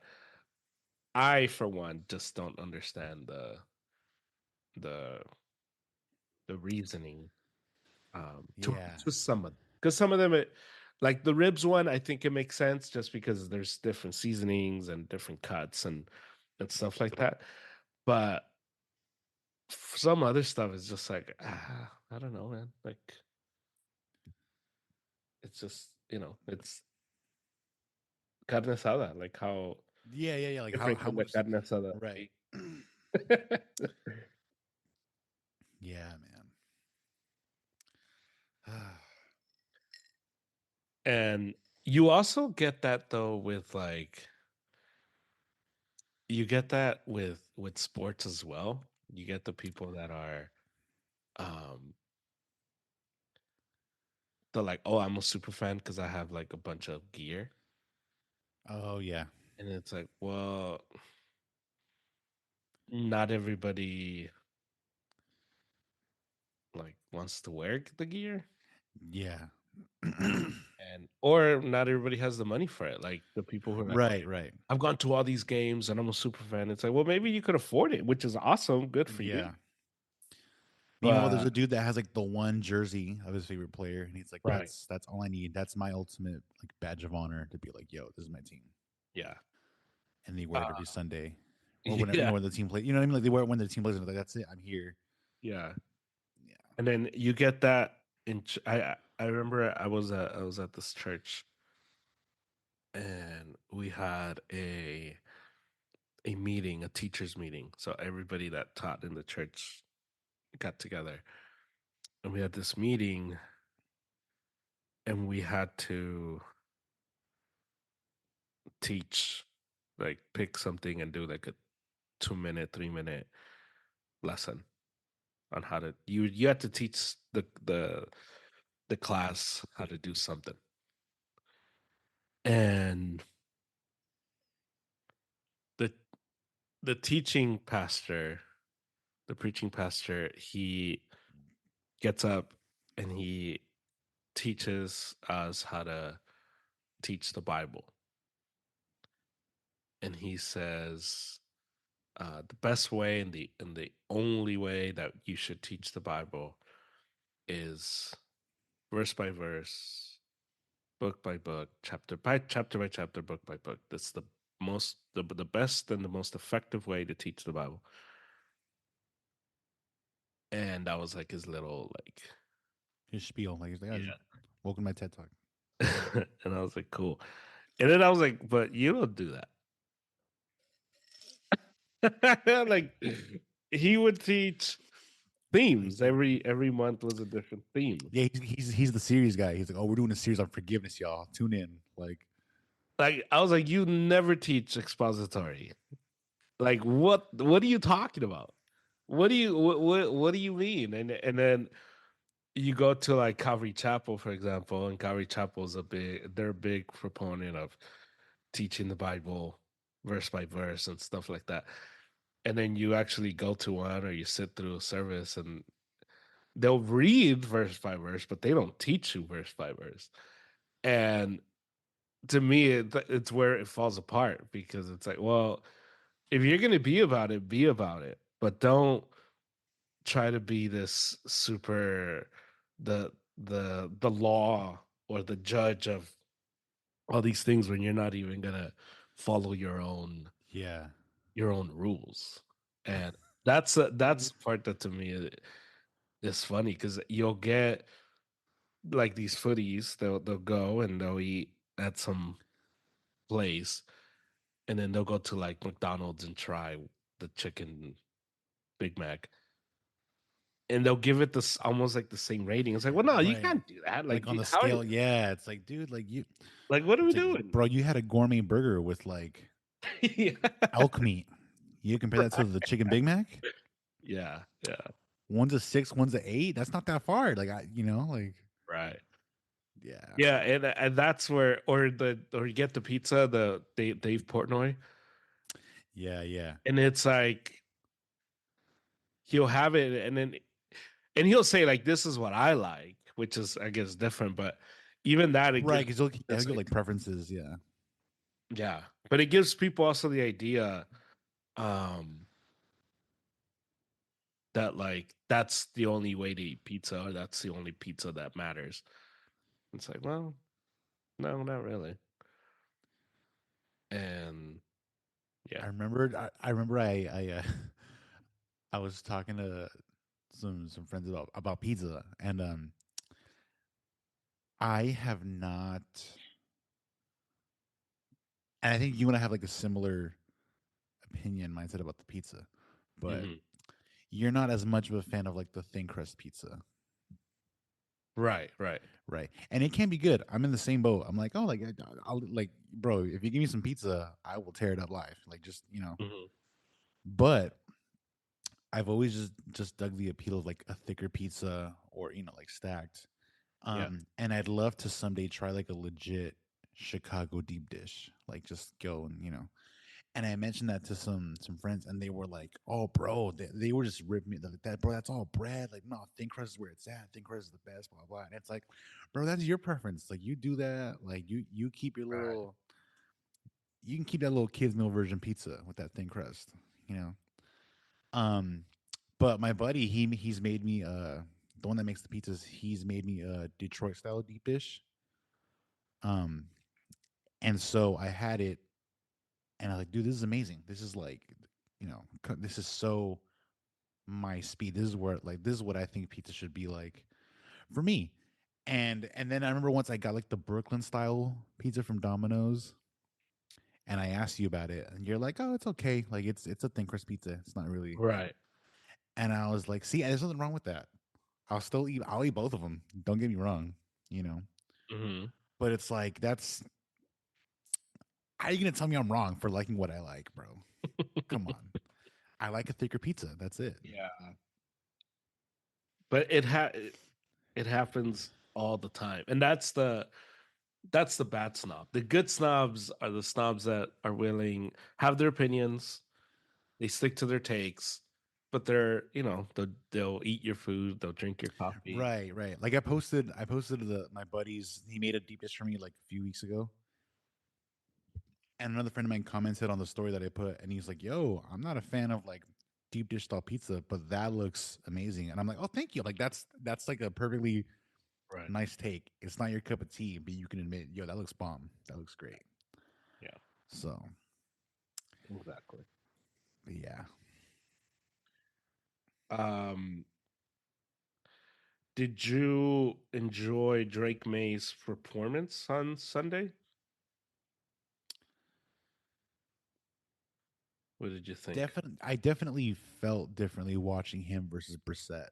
I, for one, just don't understand the the reasoning Yeah. to some of, because some of them like the ribs one, I think it makes sense just because there's different seasonings and different cuts and stuff like that. But some other stuff is just like I don't know, man. Like it's just it's carne asada, like how Yeah, yeah, yeah. Like different how can the much carne asada right. be? Yeah, man. And you also get that though with like you get that with sports as well. You get the people that are um they're like, oh, I'm a super fan because I have like a bunch of gear. Oh yeah. And it's like, well, not everybody like wants to wear the gear. Yeah. And or not everybody has the money for it. Like the people who are like, Right, right. I've gone to all these games and I'm a super fan. It's like, well, maybe you could afford it, which is awesome. Good for you. Yeah. Meanwhile, there's But a dude that has like the one jersey of his favorite player, and he's like, right. That's all I need. That's my ultimate like badge of honor to be like, yo, this is my team." Yeah. And they wear it Uh, every Sunday, or when yeah. when the team play. You know what I mean? Like they wear it when the team plays. And they're like, that's it. I'm here. Yeah. Yeah. And then you get that in I remember I was at this church and we had a meeting, a teachers meeting. So everybody that taught in the church got together. And we had this meeting and we had to teach, like pick something and do like a 2 minute, 3 minute lesson on how to you had to teach the class how to do something. And the the teaching pastor, the preaching pastor, he gets up and he teaches us how to teach the Bible. And he says the best way and the only way that you should teach the Bible is verse by verse, book by book, chapter by chapter, book by book. That's the best and the most effective way to teach the Bible. And that was like his little like His spiel, like he's like, oh, yeah. welcome to my TED talk. And I was like, cool. And then I was like, but you don't do that. Like he would teach Like, themes. Every month was a different theme. yeah, he's the series guy. He's like, oh, we're doing a series on forgiveness, y'all. Tune in. Like, Like I was like, you never teach expository. Like what are you talking about? What do you mean? And then you go to like Calvary Chapel, for example, and Calvary Chapel is they're a big proponent of teaching the Bible verse by verse and stuff like that. And then you actually go to one or you sit through a service and they'll read verse by verse, but they don't teach you verse by verse. And to me, it's where it falls apart because it's like, well, if you're going to be about it, be about it, but don't try to be this super the law or the judge of all these things when you're not even going to follow yeah, your own rules. And that's the part that to me is funny because you'll get like these footies, they'll go and they'll eat at some place, and then they'll go to like McDonald's and try the chicken Big Mac, and they'll give it this almost like the same rating. It's like, well, no, you right. can't do that. Like Like, on the how are you? scale, yeah. It's like, dude, like you, Like, what are we it's like, doing? bro, you had a gourmet burger with like Yeah. elk meat. You compare that to the chicken Big Mac? Yeah, yeah, One's a 6, one's a 8. That's not that far. Like like right. yeah, Yeah, and that's where, or you get the pizza, the Dave Portnoy, yeah, yeah. and it's like he'll have it, and he'll say like, "This is what I like," which is, I guess, different. But even that, it Right, gives because he'll it's give like, like preferences. Yeah, yeah, but it gives people also the idea, um, that like that's the only way to eat pizza, or that's the only pizza that matters. It's like, well, no, not really. And I yeah. remembered. I remember. I was talking to some friends about pizza, and I have not. And I think you and I have like a similar opinion mindset about the pizza, but Hmm. you're not as much of a fan of like the thin crust pizza, Right, right. right? And it can be good. I'm in the same boat. I'm like, oh, like I'll like, bro, if you give me some pizza, I will tear it up live. Like just Hmm. But I've always just dug the appeal of like a thicker pizza or like stacked. Yeah. And I'd love to someday try like a legit Chicago deep dish, like just go and And I mentioned that to some friends, and they were like, "Oh, bro," they were just ripping me like that, bro. That's all bread. Like, no, thin crust is where it's at. Thin crust is the best. Blah blah. And it's like, bro, that's your preference. Like, you do that. Like, you keep your Right. little, you can keep that little kids meal version pizza with that thin crust. You know. Um, but my buddy, he's made me the one that makes the pizzas. He's made me a Detroit style deep dish. Um, and so I had it, and I was like, dude, this is amazing. This is like, this is so my speed. This is where like this is what I think pizza should be like for me. And then I remember once I got like the Brooklyn style pizza from Domino's, and I asked you about it, and you're like, "Oh, it's okay. Like it's a thin crust pizza. It's not really." Right. And I was like, "See, there's nothing wrong with that. I'll eat both of them. Don't get me wrong, you know." Hmm. But it's like that's how are you gonna tell me I'm wrong for liking what I like, bro? Come on. I like a thicker pizza. That's it. Yeah. But it happens all the time. And that's the bad snob. The good snobs are the snobs that are willing, have their opinions, they stick to their takes, but they'll eat your food, they'll drink your coffee. Right, right. Like I posted the my buddies. He made a deep dish for me like a few weeks ago, and another friend of mine commented on the story that I put, and he's like, "Yo, I'm not a fan of like deep dish style pizza, but that looks amazing." And I'm like, "Oh, thank you." Like that's like a perfectly Right. nice take. It's not your cup of tea, but you can admit, "Yo, that looks bomb. That looks great." Yeah, So, exactly. but yeah, Um, did you enjoy Drake May's performance on Sunday? What did you think? definitely, I definitely felt differently watching him versus Brissett.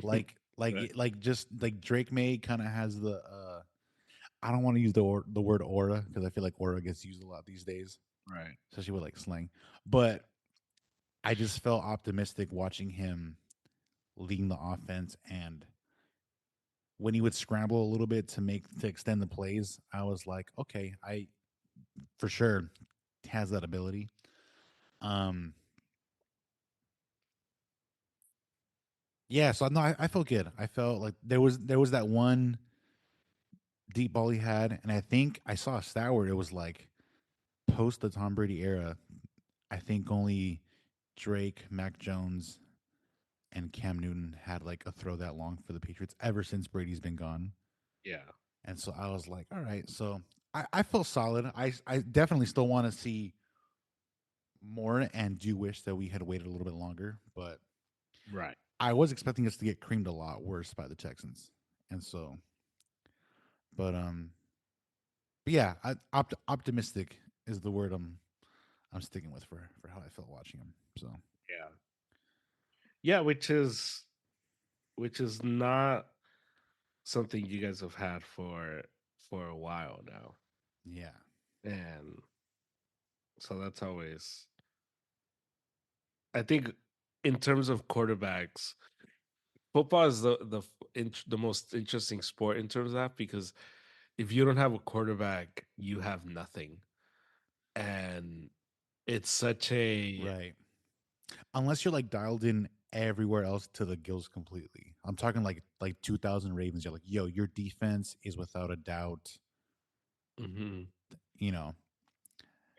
Like, Right. just like Drake May kind of has the I don't want to use the word aura because I feel like aura gets used a lot these days, Right. especially with like slang. But I just felt optimistic watching him leading the offense, and when he would scramble a little bit to extend the plays, I was like, okay, I for sure has that ability. Um, yeah, so no, I felt good. I felt like there was that one deep ball he had, and I think I saw a stat where it was like post the Tom Brady era. I think only Drake, Mac Jones, and Cam Newton had like a throw that long for the Patriots ever since Brady's been gone. Yeah. And so I was like, all right. So I felt solid. I definitely still want to see more and do wish that we had waited a little bit longer. But Right. I was expecting us to get creamed a lot worse by the Texans. And so, but yeah, optimistic is the word I'm sticking with for how I felt watching him. So Yeah. Yeah, which is not something you guys have had for a while now. yeah, And so that's always, I think in terms of quarterbacks, football is the most interesting sport in terms of that because if you don't have a quarterback, you have nothing, and it's such a Right. Unless you're like dialed in everywhere else to the gills completely. I'm talking like 2000 Ravens. You're like, yo, your defense is without a doubt, Mhm. you know,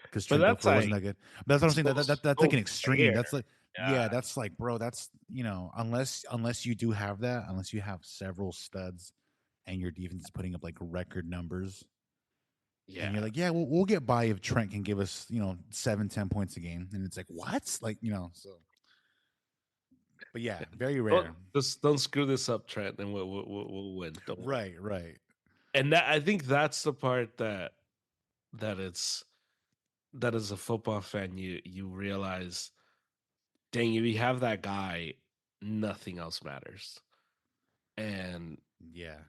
because But Trent that's Dilfer wasn't like that good. But that's what I'm saying. so That's so like an extreme. fair. That's like, yeah, Yeah, that's like, bro, that's unless you do have that, unless you have several studs and your defense is putting up like record numbers, and you're yeah. like, yeah, we'll get by if Trent can give us, 7, 10 points a game, and it's like, what, like, so. But yeah, very rare. Don't screw this up, Trent, and we'll win. Don't worry. Right, right. And that I think that's the part that it's that as a football fan you realize, dang, if you have that guy, nothing else matters. And Yeah.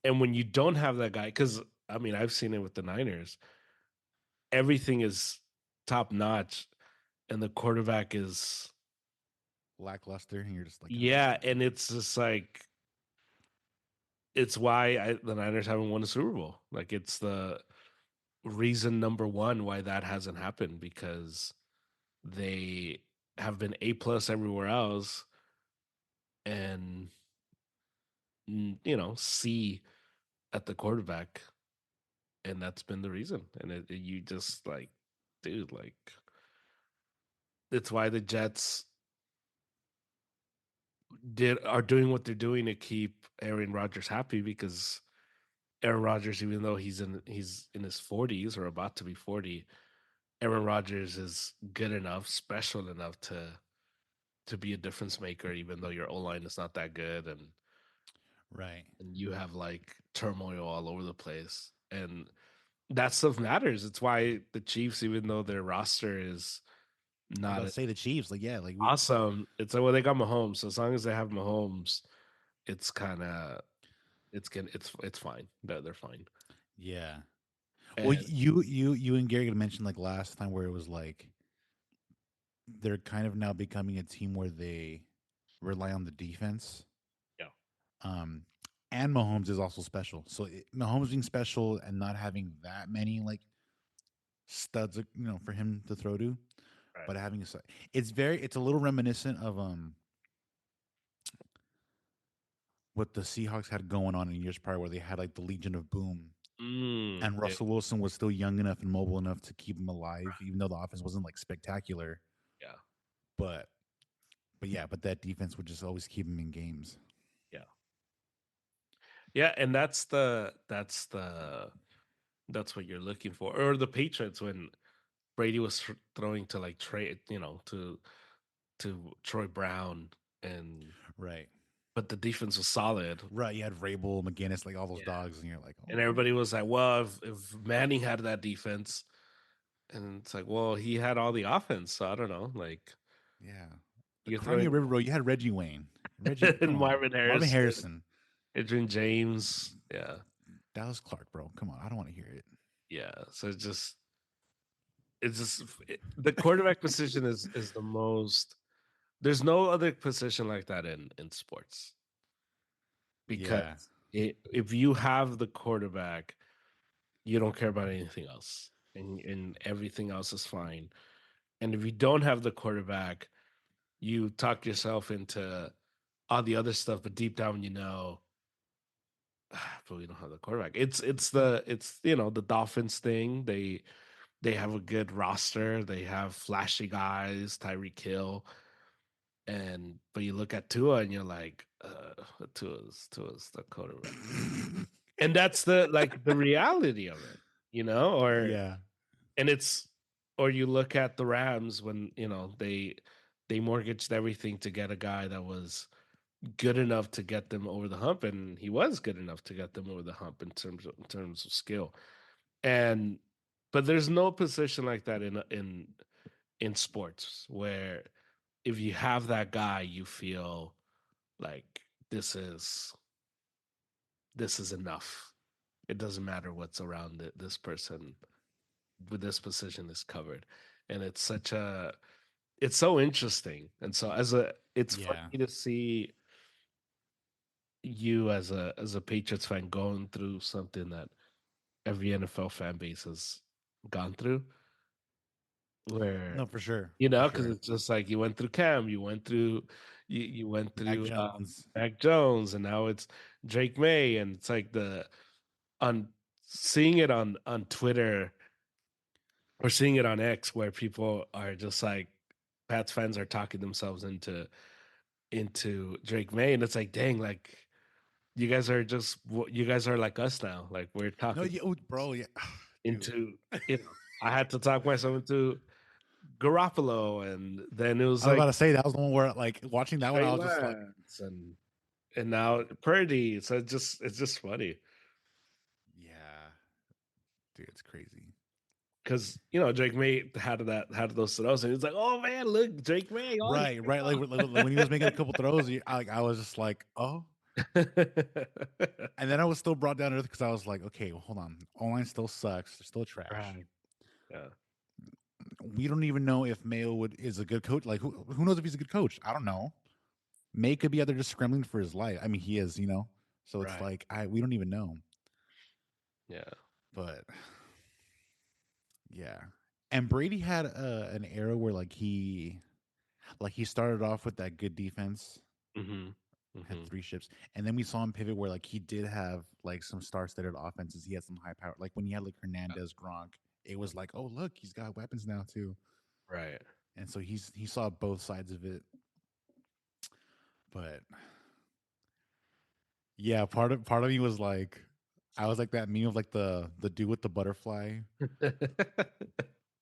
and when you don't have that guy, because I mean I've seen it with the Niners, everything is top notch, and the quarterback is Lackluster, and you're just like, oh yeah, man. and it's just like it's why the Niners haven't won a Super Bowl. Like it's the reason number one why that hasn't happened because they have been A plus everywhere else and C at the quarterback, and that's been the reason. And you just like, dude, like it's why the Jets did are doing what they're doing to keep Aaron Rodgers happy because Aaron Rodgers, even though he's in his 40s or about to be 40, Aaron Rodgers is good enough, special enough to be a difference maker, even though your O line is not that good Right. and you have like turmoil all over the place. And that stuff matters. It's why the Chiefs, even though their roster is I was not about to say the Chiefs, like, yeah, like we awesome, it's like well, they got Mahomes. So as long as they have Mahomes, it's kind of it's fine. They're fine. yeah. Well, And you and Gary mentioned like last time where it was like they're kind of now becoming a team where they rely on the defense. yeah, Um and Mahomes is also special. So Mahomes being special and not having that many like studs, for him to throw to, right. but having it's a little reminiscent of what the Seahawks had going on in years prior, where they had like the Legion of Boom, and Yeah, Russell Wilson was still young enough and mobile enough to keep him alive, even though the offense wasn't like spectacular. yeah, But yeah, but that defense would just always keep him in games. yeah, yeah. And that's what you're looking for. Or the Patriots when Brady was throwing to like Trey, to Troy Brown, and Right. but the defense was solid. Right. You had Rabel, McGinnis, like all those Yeah. dogs, and you're like, And oh, everybody was like, well, if Manning had that defense, and it's like, well, he had all the offense, so I don't know. Like yeah. The you're Crimea throwing River, bro. You had Reggie Wayne. Reggie, come and on. Marvin Marvin Harrison, Harrison. Adrian James, yeah, Dallas Clark, bro. Come on. I don't want to hear it. yeah. So the quarterback position is the most. There's no other position like that in sports Yeah. because if you have the quarterback, you don't care about anything else, and everything else is fine. And if you don't have the quarterback, you talk yourself into all the other stuff, but deep down you know, but we don't have the quarterback. It's the Dolphins thing. They have a good roster. They have flashy guys, Tyreek Hill, and but you look at Tua and you're like, Tua's the quarterback, and that's the reality of it, or Yeah. and it's or you look at the Rams when they mortgaged everything to get a guy that was good enough to get them over the hump, and he was good enough to get them over the hump in terms of skill. And but there's no position like that in sports where if you have that guy, you feel like this is enough. It doesn't matter what's around this person with this position is covered. And it's such a it's so interesting. And so it's funny Yeah. to see you as a Patriots fan going through something that every NFL fan base has gone through, where No, for sure. For because sure. it's just like you went through Cam, you went Mac through Jones. Mac Jones, and now it's Drake May, and it's like the on seeing it on Twitter or seeing it on X, where people are just like Pats fans are talking themselves into Drake May, and it's like, dang, like you guys are like us now. Like we're No, talking yeah, oh, bro, yeah. Dude. into, I had to talk myself into Garoppolo, and then it was I was like about to say that was the one where like watching that one, I Trey was just like, Lance, and now Purdy. So it's just funny yeah, dude, it's crazy. because Drake May had those throws, and he's like, oh man, look Drake May, oh Right, right. Like when he was making a couple throws, I was just like, oh. And then I was still brought down to earth because I was like, okay, well, hold on. Online still sucks. They're still trash. right, yeah, We don't even know if Mayo is a good coach. Like, who knows if he's a good coach? I don't know. May could be out there just scrambling for his life. I mean, he is, you know. So it's right, like we don't even know. yeah, But yeah, and Brady had an era where he started off with that good defense, mm-hmm, had mm-hmm. three ships, and then we saw him pivot where like he did have like some star-studded offenses. He had some high power, like when he had like Hernandez, Gronk. It was like, oh look, he's got weapons now too, Right. and so he saw both sides of it. But yeah, part of me was like, I was like that meme of like the dude with the butterfly,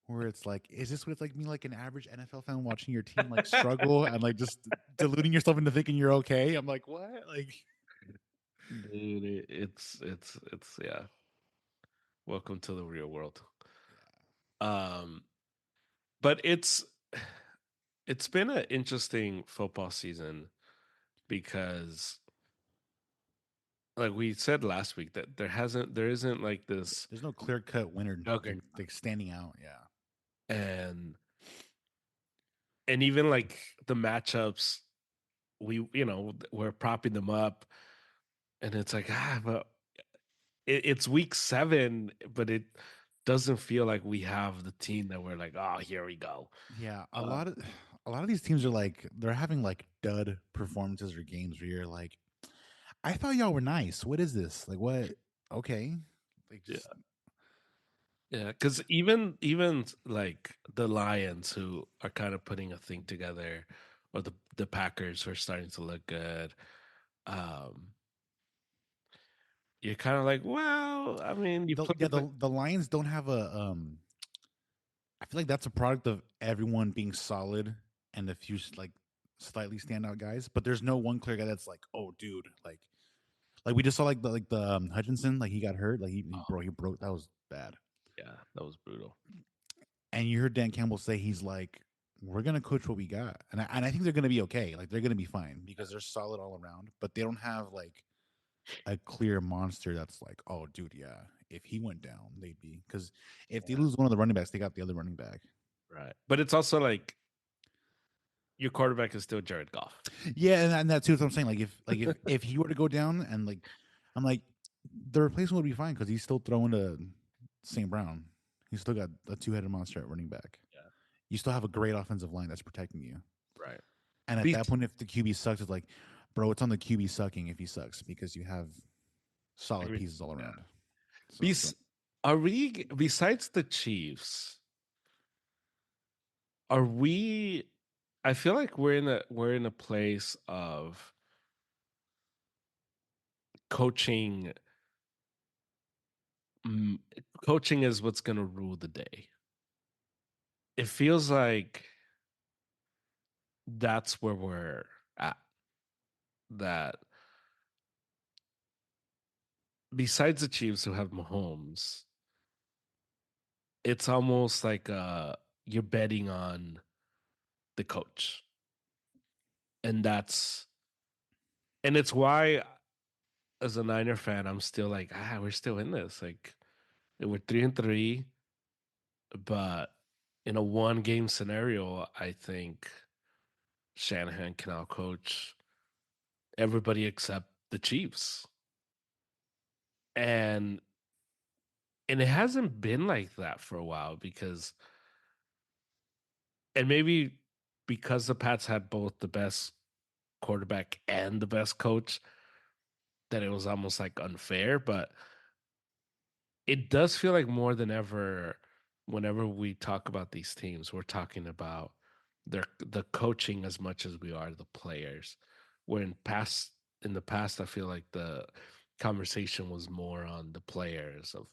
where it's like, is this what it's like me like an average NFL fan watching your team like struggle and like just deluding yourself into thinking you're okay? I'm like, what? Like, Dude, it's yeah. Welcome to the real world. yeah, Um, but it's been an interesting football season because like we said last week that there isn't like this there's no clear cut winner juggernaut. like standing out. Yeah, and and even like the matchups we're propping them up, and it's like but it's week 7, but it doesn't feel like we have the team that we're like, oh, here we go. yeah. uh, A lot of these teams are like they're having like dud performances or games where you're like, I thought y'all were nice. What is this? Like what? Okay, like yeah, just yeah, because even like the Lions, who are kind of putting a thing together, or the Packers, who are starting to look good. um you're kind of like, well, I mean, you yeah, played like, the Lions don't have a I feel like that's a product of everyone being solid and a few like slightly standout guys, but there's no one clear guy that's like, oh, dude, like we just saw like the Hutchinson, like he got hurt, like oh, he broke that was bad. yeah, that was brutal. And you heard Dan Campbell say he's like, we're gonna coach what we got, and I think they're gonna be okay, like they're gonna be fine because they're solid all around, but they don't have like a clear monster that's like, oh, dude, yeah, if he went down, they'd be because if they Yeah, lose one of the running backs, they got the other running back. right. But it's also like your quarterback is still Jared Goff. Yeah, and that too is what I'm saying. Like if he were to go down and like I'm like the replacement would be fine because he's still throwing to St. Brown. He's still got a two-headed monster at running back. Yeah, You still have a great offensive line that's protecting you. right. And at Be, that point, if the QB sucks, it's like, bro, it's on the QB sucking if he sucks because you have solid pieces all yeah. around. So Bes- are we, besides the Chiefs? Are we? I feel like we're in a place of coaching. mm, Coaching is what's going to rule the day. It feels like that's where we're at. That besides the Chiefs, who have Mahomes, it's almost like you're betting on the coach, and it's why, as a Niner fan, I'm still like, we're still in this. Like we're 3-3, but in a one game scenario, I think Shanahan can outcoach everybody except the Chiefs. And it hasn't been like that for a while because and maybe because the Pats had both the best quarterback and the best coach, that it was almost like unfair, but it does feel like more than ever whenever we talk about these teams, we're talking about the coaching as much as we are the players. Where in the past I feel like the conversation was more on the players of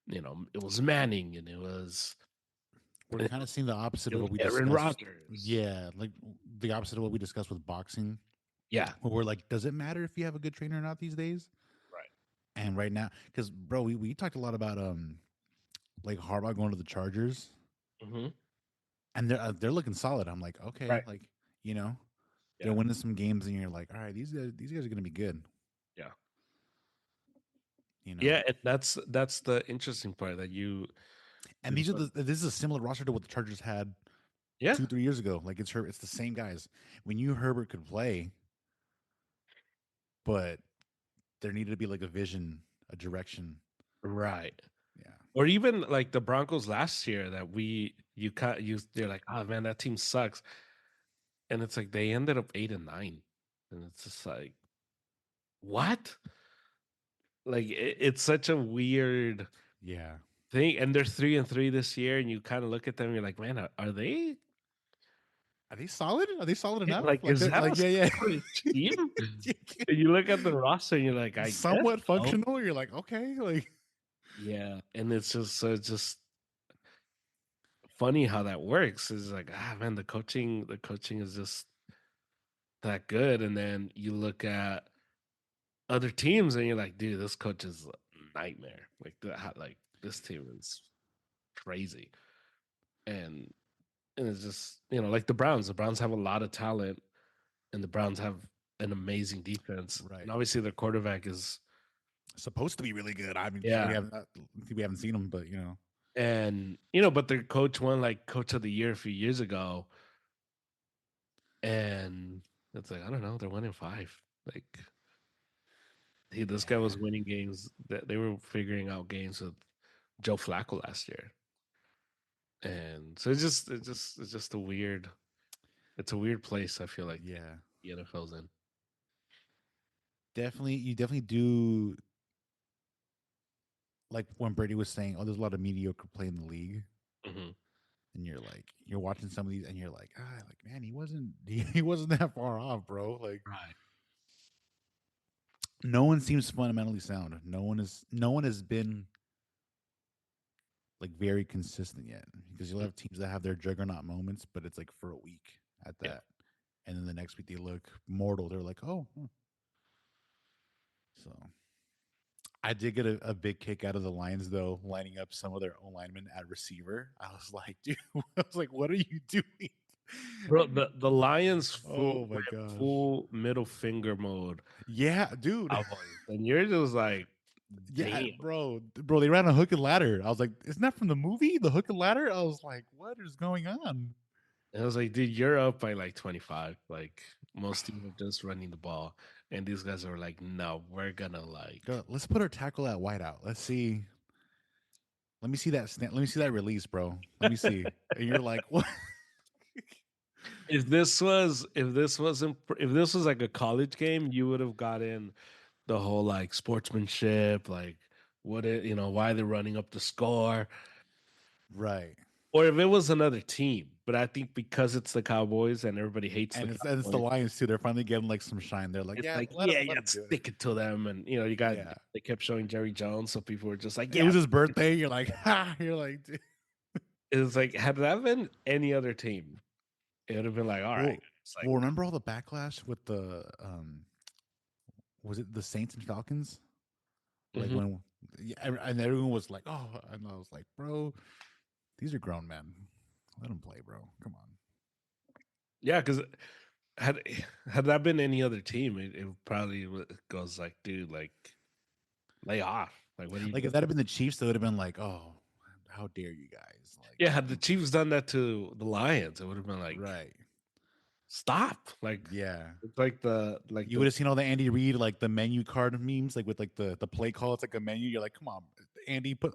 it was Manning and We're kind of seeing the opposite it of was what we Aaron discussed. Rodgers. Yeah, like the opposite of what we discussed with boxing, Yeah. where we're like, does it matter if you have a good trainer or not these days? Right. And right now, because bro, we talked a lot about like Harbaugh going to the Chargers, Hmm. and they're looking solid. I'm like, okay, Right. like you know, they're Yeah. winning some games, and you're like, all right, these guys are gonna be good. Yeah. You know, Yeah, and that's the interesting part that and you these are look. this is a similar roster to what the Chargers had Yeah. 2 3 years ago. Like it's the same guys. We knew Herbert could play, but there needed to be like a vision, a direction. Right. Yeah, Or even like the Broncos last year that you cut you they're like, oh man, that team sucks. And it's like they ended up 8-9. And it's just like, what? Like it's such a weird yeah. thing. And they're 3-3 this year, and you kind of look at them, and you're like, man, are they Are they solid? Are they solid enough? like is that a Like yeah, solid team? yeah. And you look at the roster and you're like, I guess Somewhat so. functional. You're like, okay, like Yeah. And it's just funny how that works. Is like, man, the coaching is just that good. And then you look at other teams and you're like, dude, this coach is a nightmare. Like this team is crazy. And it's just, like the Browns. The Browns have a lot of talent and the Browns have an amazing defense. And right. obviously their quarterback is Supposed to be really good. I mean, yeah. we haven't seen them, but And but their coach won like coach of the year a few years ago. And it's like, I don't know, they're 1-5. Like this guy was yeah, winning games that they were figuring out games with Joe Flacco last year. And so it's just a weird place I feel like yeah. the NFL's in. Definitely, you definitely do. Like when Brady was saying, "Oh, there's a lot of mediocre play in the league," Hmm. and you're like, you're watching some of these, and you're like, man, he wasn't, he wasn't that far off, bro. Like, Right. no one seems fundamentally sound. No one has been like very consistent yet because you'll Mm. have teams that have their juggernaut moments, but it's like for a week at Yeah. that, and then the next week they look mortal. They're like, oh, so I did get a big kick out of the Lions though, lining up some of their own linemen at receiver. I was like, dude, I was like, what are you doing? Bro, the Lions Oh my went gosh. full middle finger mode Yeah, dude. Cowboys. And you're just like, Yeah, damn. bro, they ran a hook and ladder. I was like, isn't that from the movie, The Hook and Ladder? I was like, what is going on? And I was like, dude, you're up by like 25. Like most teams are just running the ball. And these guys are like, no, we're gonna like Let's put our tackle at wideout. Let's see. Let me see that snap. Let me see that release, bro. Let me see. And you're like, what? if this was like a college game, you would have got in the whole like sportsmanship, like why they're running up the score. Right. Or if it was another team. But I think because it's the Cowboys and everybody hates the And it's the Cowboys, Lions too. They're finally getting like some shine. They're like, it's yeah, like, yeah, let yeah, him do it. stick it to them. And you got Yeah. they kept showing Jerry Jones, so people were just like, It yeah. was his birthday. You're like, ha. You're like, dude. It's like had that been any other team, it would have been like, all right. Well, It's like, well, remember all the backlash with the was it the Saints and Falcons? Like mhm. when yeah, and everyone was like, oh, and I was like, bro, these are grown men. Let them play, bro. Come on. Yeah, because had had that been any other team, it probably goes like, dude, like lay off. Like, what are you Like doing? if that had been the Chiefs, they would have been like, oh, how dare you guys? Like, Yeah, had the Chiefs done that to the Lions, it would have been like, right. stop. Like Yeah. it's like You would have seen all the Andy Reid like the menu card memes, like with like the play call. It's like a menu. You're like, come on, Andy, put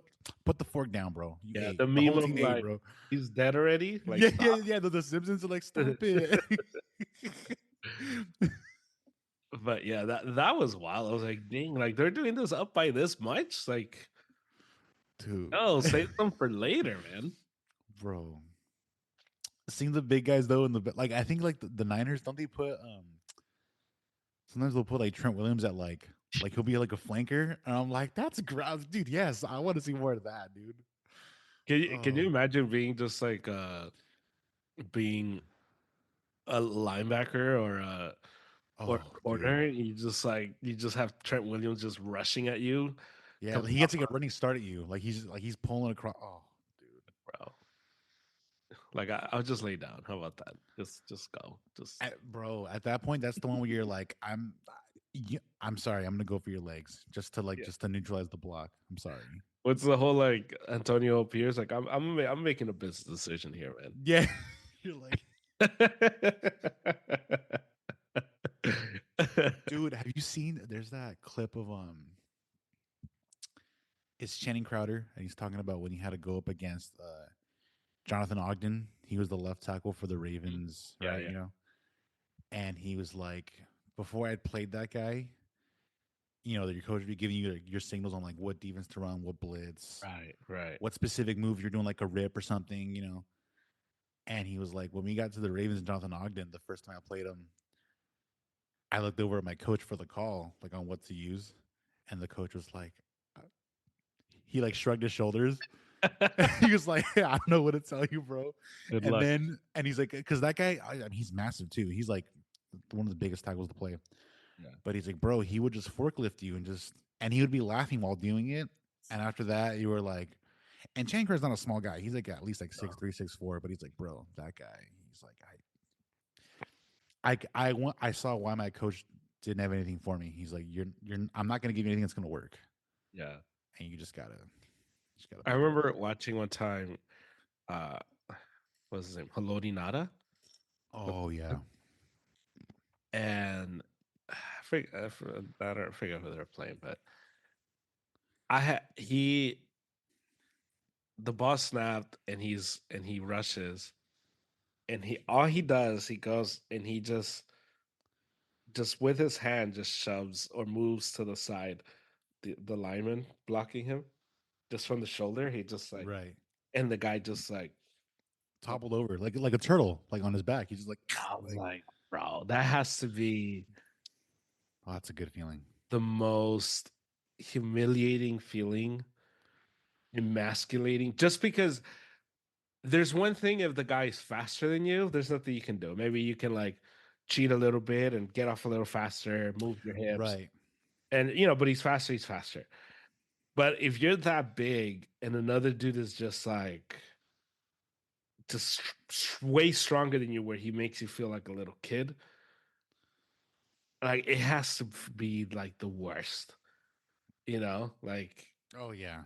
the fork down, bro. You yeah, ate. the The whole meme of team ate, like bro. he's dead already. Like Yeah, yeah, stop. yeah. The Simpsons are like, stop it. But yeah, that was wild. I was like, dang, like they're doing this up by this much. Like, Dude, oh, save them for later, man. bro. Seeing the big guys though in the like, I think like the Niners don't they put sometimes they'll put like Trent Williams at like he'll be like a flanker, and I'm like, that's gross, dude. Yes, I want to see more of that, dude. Can you Oh, imagine being just like being a linebacker or oh, a dude. corner? You just have Trent Williams just rushing at you, Yeah, coming he off, gets like a running start at you, like he's pulling across. Oh, dude. bro. Like I'll just lay down. How about that? Just go. Just Bro, at that point, that's the one where you're like, I'm sorry, I'm gonna go for your legs just to like yeah. just to neutralize the block. I'm sorry. What's the whole like Antonio Pierce? Like I'm making a business decision here, man. Yeah, you're like, dude, have you seen? There's that clip of it's Channing Crowder, and he's talking about when he had to go up against Jonathan Ogden. He was the left tackle for the Ravens, Yeah, right? yeah. You know, and he was like, before I'd played that guy, you know, that your coach would be giving you like, your signals on like what defense to run, what blitz, Right, right. what specific move you're doing, like a rip or something, you know. And he was like, when we got to the Ravens and Jonathan Ogden, the first time I played him, I looked over at my coach for the call, like on what to use, and the coach was like, he like shrugged his shoulders. He was like, I don't know what to tell you, bro. Good And luck. then, and he's like, because that guy, I mean, he's massive too. He's like one of the biggest tackles to play. Yeah. But he's like, bro, he would just forklift you and he would be laughing while doing it. And after that, you were like, and Chanker's not a small guy. He's like at least like 6'3", 6'4", but he's like, bro, that guy. He's like, I saw why my coach didn't have anything for me. He's like, I'm not gonna give you anything that's gonna work, Yeah. and you just gotta I back it up. remember watching one time uh what's his name? Haloti Nada. Oh yeah, And I don't forget who they were playing, but I had the ball snapped and he rushes and he all he does he goes and he just with his hand just shoves or moves to the side the lineman blocking him just from the shoulder. He just like right. and the guy just like Toppled over like a turtle, like on his back. He's just like, I was like, like, bro, that has to be oh, that's a good feeling. the most humiliating feeling, emasculating. Just because there's one thing if the guy is faster than you, there's nothing you can do. Maybe you can like cheat a little bit and get off a little faster, move your hips, Right. and but he's faster. He's faster. But if you're that big and another dude is just like just way stronger than you, where he makes you feel like a little kid, like it has to be like the worst. Like Oh yeah.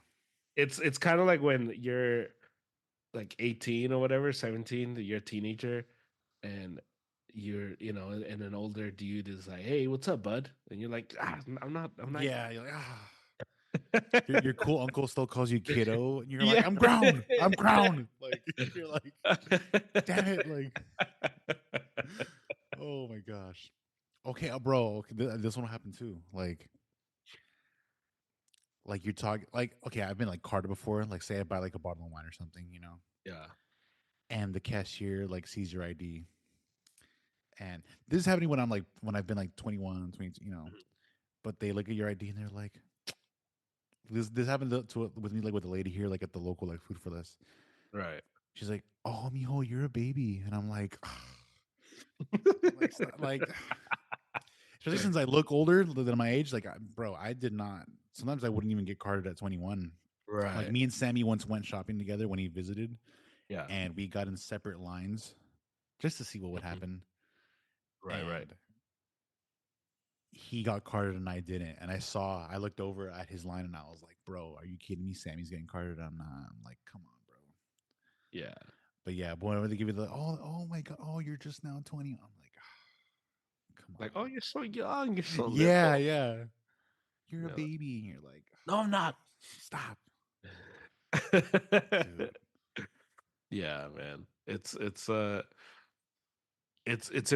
it's kind of like when you're like 18 or whatever, 17, you're a teenager and and an older dude is like, "Hey, what's up, bud?" And you're like, I'm not. Yeah. You're like, ah. Your cool uncle still calls you kiddo, and you're like, Yeah. I'm ground. I'm ground. Like you're like, damn it. Like, oh my gosh. Okay, bro. Okay, this one happened too. Like you talk like okay, I've been like carded before. Like say I buy like a bottle of wine or something, you know, Yeah. and the cashier like sees your ID. And this is happening when when I've been like 21, 22, you know. Mhm. But they look at your ID and they're like, this happened with me like with a lady here like at the local like food for less. Right. She's like, "Oh, mijo, you're a baby," and I'm like, like, stop, like, especially since I look older than my age. Like, bro, I did not. Sometimes I wouldn't even get carded at 21. Like Right. me and Sammy once went shopping together when he visited, Yeah. and we got in separate lines just to see what would Mhm. happen. Right, right. And he got carded and I didn't. And I looked over at his line and I was like, bro, are you kidding me? Sammy's getting carded. I'm like, come on, bro. Yeah. But yeah, boy, when they give you the oh my god, oh you're just now 20. I'm like, come Like, on, oh, you're so young, you're so yeah, little. yeah, you're a Yeah. baby, and you're like, No, I'm not. stop, dude. Yeah, man. It's an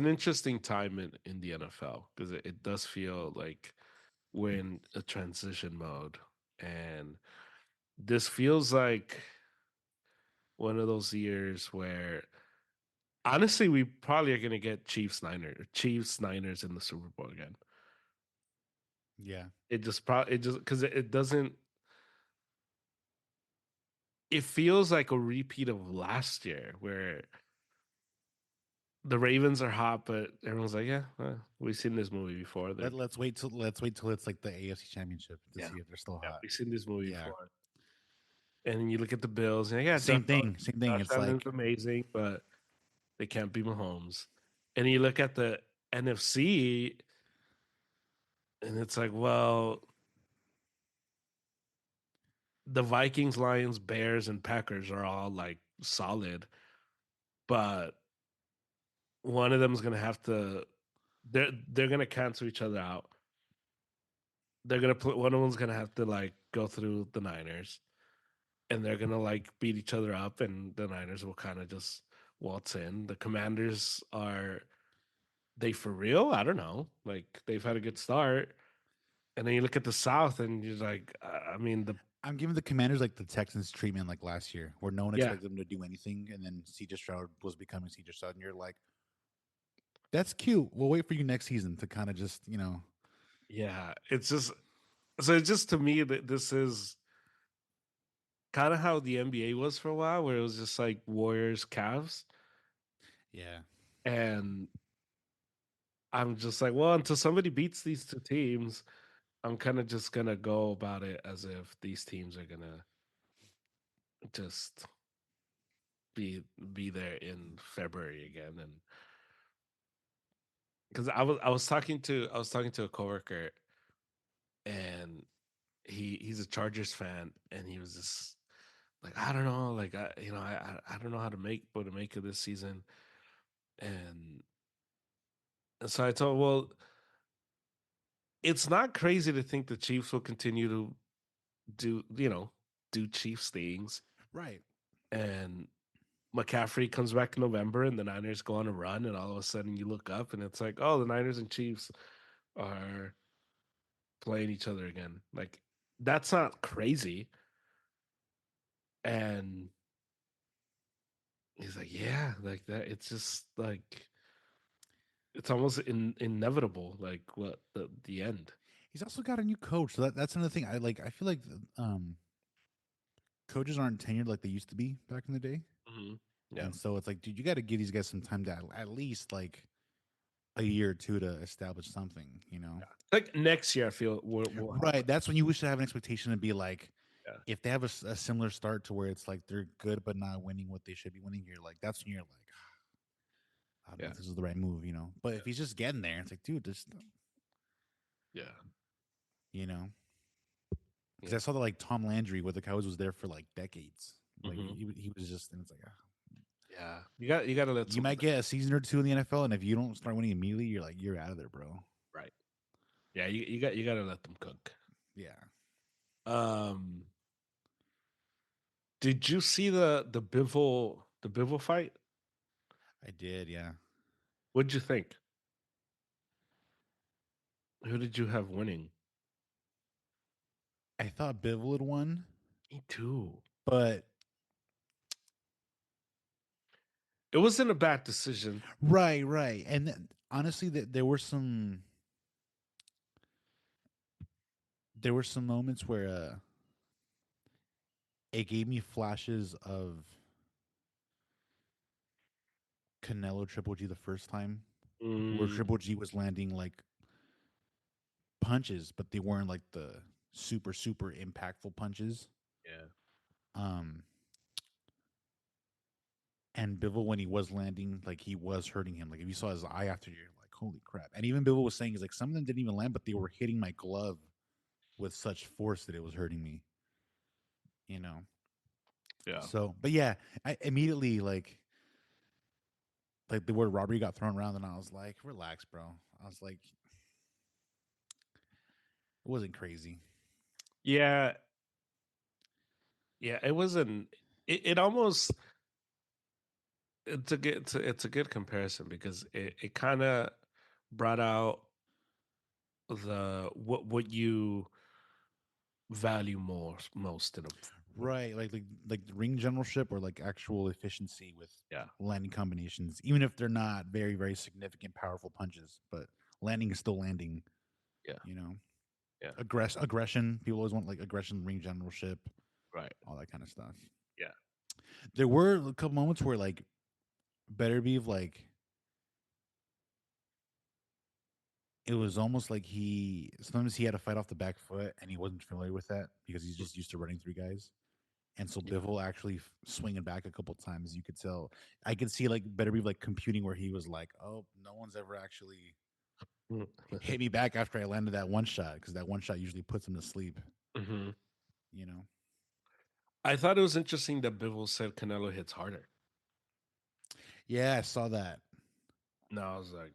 interesting time in the NFL because it does feel like we're in a transition mode. And this feels like one of those years where honestly we probably are gonna get Chiefs Niners in the Super Bowl again. Yeah, It just because it doesn't it feels like a repeat of last year where the Ravens are hot, but everyone's like, yeah, we've seen this movie before. They're let's wait till it's like the AFC Championship to yeah, see if they're still yeah, hot. we've seen this movie Yeah, before. And then you look at the Bills, and yeah, same thing, same thing. Josh It's Allen's like amazing, but they can't be Mahomes. And you look at the NFC, and it's like, well, the Vikings, Lions, Bears, and Packers are all like solid, but one of them is gonna have to. They're gonna cancel each other out. They're gonna put one of them's gonna have to like go through the Niners, and they're gonna like beat each other up, and the Niners will kind of just waltz in. The Commanders are they for real? I don't know. Like they've had a good start, and then you look at the South, and you're like, I mean, the I'm giving the Commanders like the Texans treatment like last year, where no one yeah, expected them to do anything, and then CJ Stroud was becoming CJ Stroud, and you're like, that's cute. We'll wait for you next season to kind of just yeah. It's just so it's just to me that this is kind of how the NBA was for a while, where it was just like Warriors, Cavs, yeah. and I'm just like, well, until somebody beats these two teams, I'm kind of just gonna go about it as if these teams are gonna just be there in February again. And because I was talking to a coworker, and he's a Chargers fan, and he was just like, I don't know, like I don't know how to make what to make of this season. And, so I told him, well, it's not crazy to think the Chiefs will continue to do Chiefs things. Right. And McCaffrey comes back in November, and the Niners go on a run, and all of a sudden you look up, and it's like, oh, the Niners and Chiefs are playing each other again. Like that's not crazy. And he's like, yeah, like that. It's just like it's almost inevitable. Like what the end. He's also got a new coach, so that's another thing. I like. I feel like coaches aren't tenured like they used to be back in the day, Hmm. Yeah, and so it's like, dude, you got to give these guys some time to at least like a year or two to establish something. like next year, I feel we'll have Right. That's when you wish to have an expectation to be like, yeah, if they have a similar start to where it's like they're good but not winning what they should be winning, you're like, that's when you're like, I don't know yeah, if this is the right move. But if he's just getting there, it's like, dude, just yeah, you know, because I yeah. saw that like Tom Landry with the Cowboys was there for like decades. Like Hmm. he was just, and it's like, Yeah. You got to let you some might get a season or two in the NFL, and if you don't start winning immediately, you're like, you're out of there, bro. right. Yeah, you got to let them cook. Yeah, Um, did you see the Bivol fight? I did. Yeah, What'd you think? Who did you have winning? I thought Bivol had won, Me too. but It wasn't a bad decision. right, and honestly, that there were some moments where it gave me flashes of Canelo Triple G the first time, where Mm, Triple G was landing like punches, but they weren't like the super impactful punches. yeah. Um, and Bivol when he was landing, like he was hurting him. Like if you saw his eye after, you're like, holy crap. And even Bivol was saying, is like, some of them didn't even land, but they were hitting my glove with such force that it was hurting me, you know? Yeah. So, but yeah, I immediately like the word robbery got thrown around, and I was like, relax, bro. I was like, it wasn't crazy. Yeah. Yeah. It wasn't. It almost. It's a good comparison because it kind of brought out the what you value most in a Right, like ring generalship or like actual efficiency with yeah. landing combinations, even if they're not very very significant, powerful punches, but landing is still landing. Yeah. You know, Yeah. aggression. People always want like aggression, ring generalship, Right. all that kind of stuff. Yeah. There were a couple moments where like Better Beef, like it was almost like he sometimes he had to fight off the back foot and he wasn't familiar with that because he's Mm, just used to running through guys. And so yeah. Bivol actually swinging back a couple times, you could tell. I could see like Better Be like computing where he was like, "Oh, no one's ever actually Mm. hit me back after I landed that one shot because that one shot usually puts him to sleep." Mhm. You know? I thought it was interesting that Bivol said Canelo hits harder. Yeah, I saw that. No, I was like,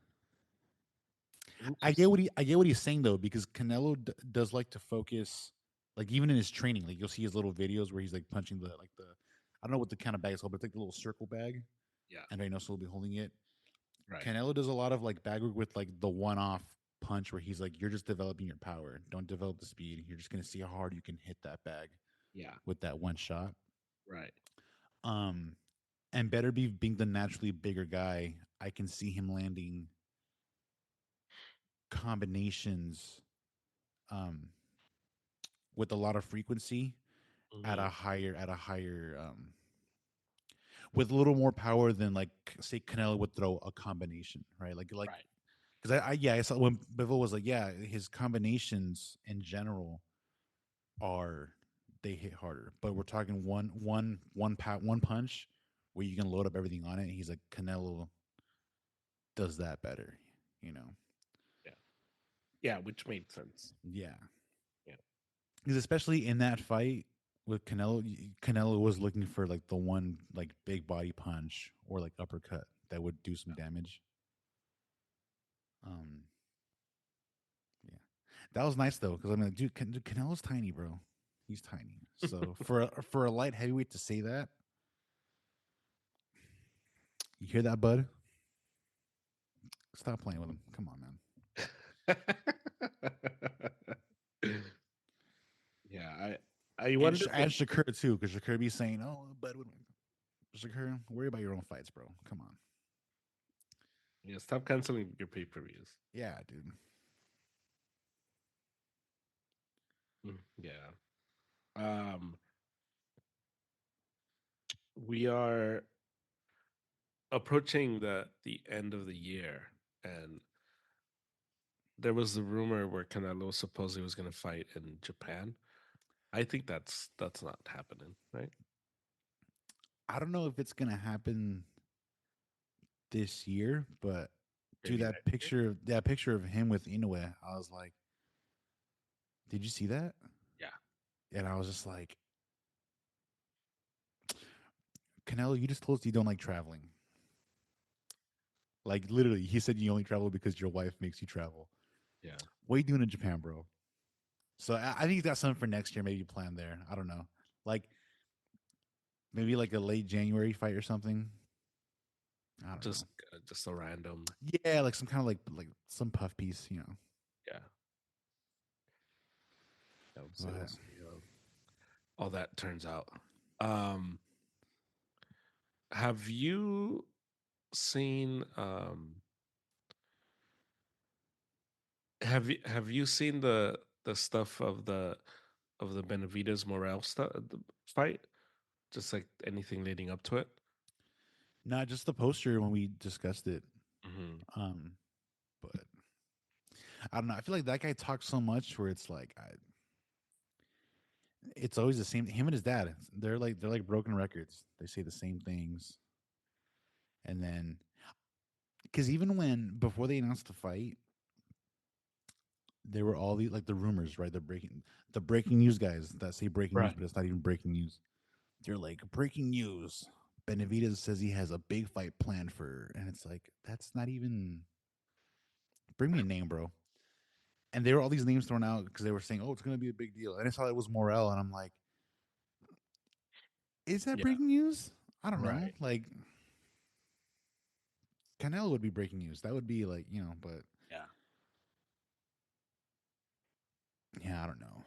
I interesting. get what he's saying though because Canelo does like to focus, like even in his training, like you'll see his little videos where he's like punching the like the I don't know what the kind of bag is called, but it's like the little circle bag, Yeah. and Reynoso will be holding it. Right. Canelo does a lot of like bag work with like the one-off punch where he's like, "You're just developing your power. Don't develop the speed. You're just gonna see how hard you can hit that bag Yeah. with that one shot." Right. Um, and Better Be being the naturally bigger guy, I can see him landing combinations um with a lot of frequency Hmm. at a higher with a little more power than like say Canelo would throw a combination, right? Like Right. because I saw when Bivol was like, yeah, his combinations in general are they hit harder. But we're talking one punch where you can load up everything on it. And he's like Canelo does that better, you know. Yeah. Yeah. Which made sense. Yeah. Yeah. Because especially in that fight with Canelo, Canelo was looking for like the one like big body punch or like uppercut that would do some damage. Um, yeah, that was nice though because I mean, like, dude, Canelo's tiny, bro. He's tiny. So for a light heavyweight to say that, you hear that, bud? Stop playing with him. Come on, man. Yeah. I wonder And Shakur too, because Shakur be saying, "Oh, bud, Shakur, worry about your own fights, bro. Come on." yeah, stop canceling your pay-per-views. Yeah, dude. Yeah. Um, we are approaching the end of the year, and there was the rumor where Canelo supposedly was going to fight in Japan. I think that's not happening, right? I don't know if it's gonna happen this year, but dude, Maybe next year. that picture of him with Inoue, I was like, "Did you see that?" Yeah. And I was just like, "Canelo, you just told us you don't like traveling. Like literally, he said you only travel because your wife makes you travel. Yeah. What are you doing in Japan, bro?" So I think that's something for next year. Maybe plan there. I don't know. Like maybe like a late January fight or something. I don't know. Just a random. Yeah, like some kind of like some puff piece, you know. Yeah. Yeah, we'll But see how all that turns out. Um, have you seen have you seen the stuff of the Benavides Morel stuff the fight? Just like anything leading up to it? not just the poster when we discussed it. Hmm. Um, but I don't know. I feel like that guy talks so much where it's like it's always the same. Him and his dad, they're like broken records. They say the same things, and then because even when before they announced the fight, there were all these like the rumors, right? The breaking news guys that say breaking news, Right. but it's not even breaking news. They're like breaking news. Benavidez says he has a big fight planned for, and it's like that's not even. Bring me a name, bro. And there were all these names thrown out because they were saying, "Oh, it's going to be a big deal." And I saw it was Morel, and I'm like, "Is that Yeah. breaking news?" I don't know. Right. Like Canelo would be breaking news. That would be like but Yeah. yeah, I don't know.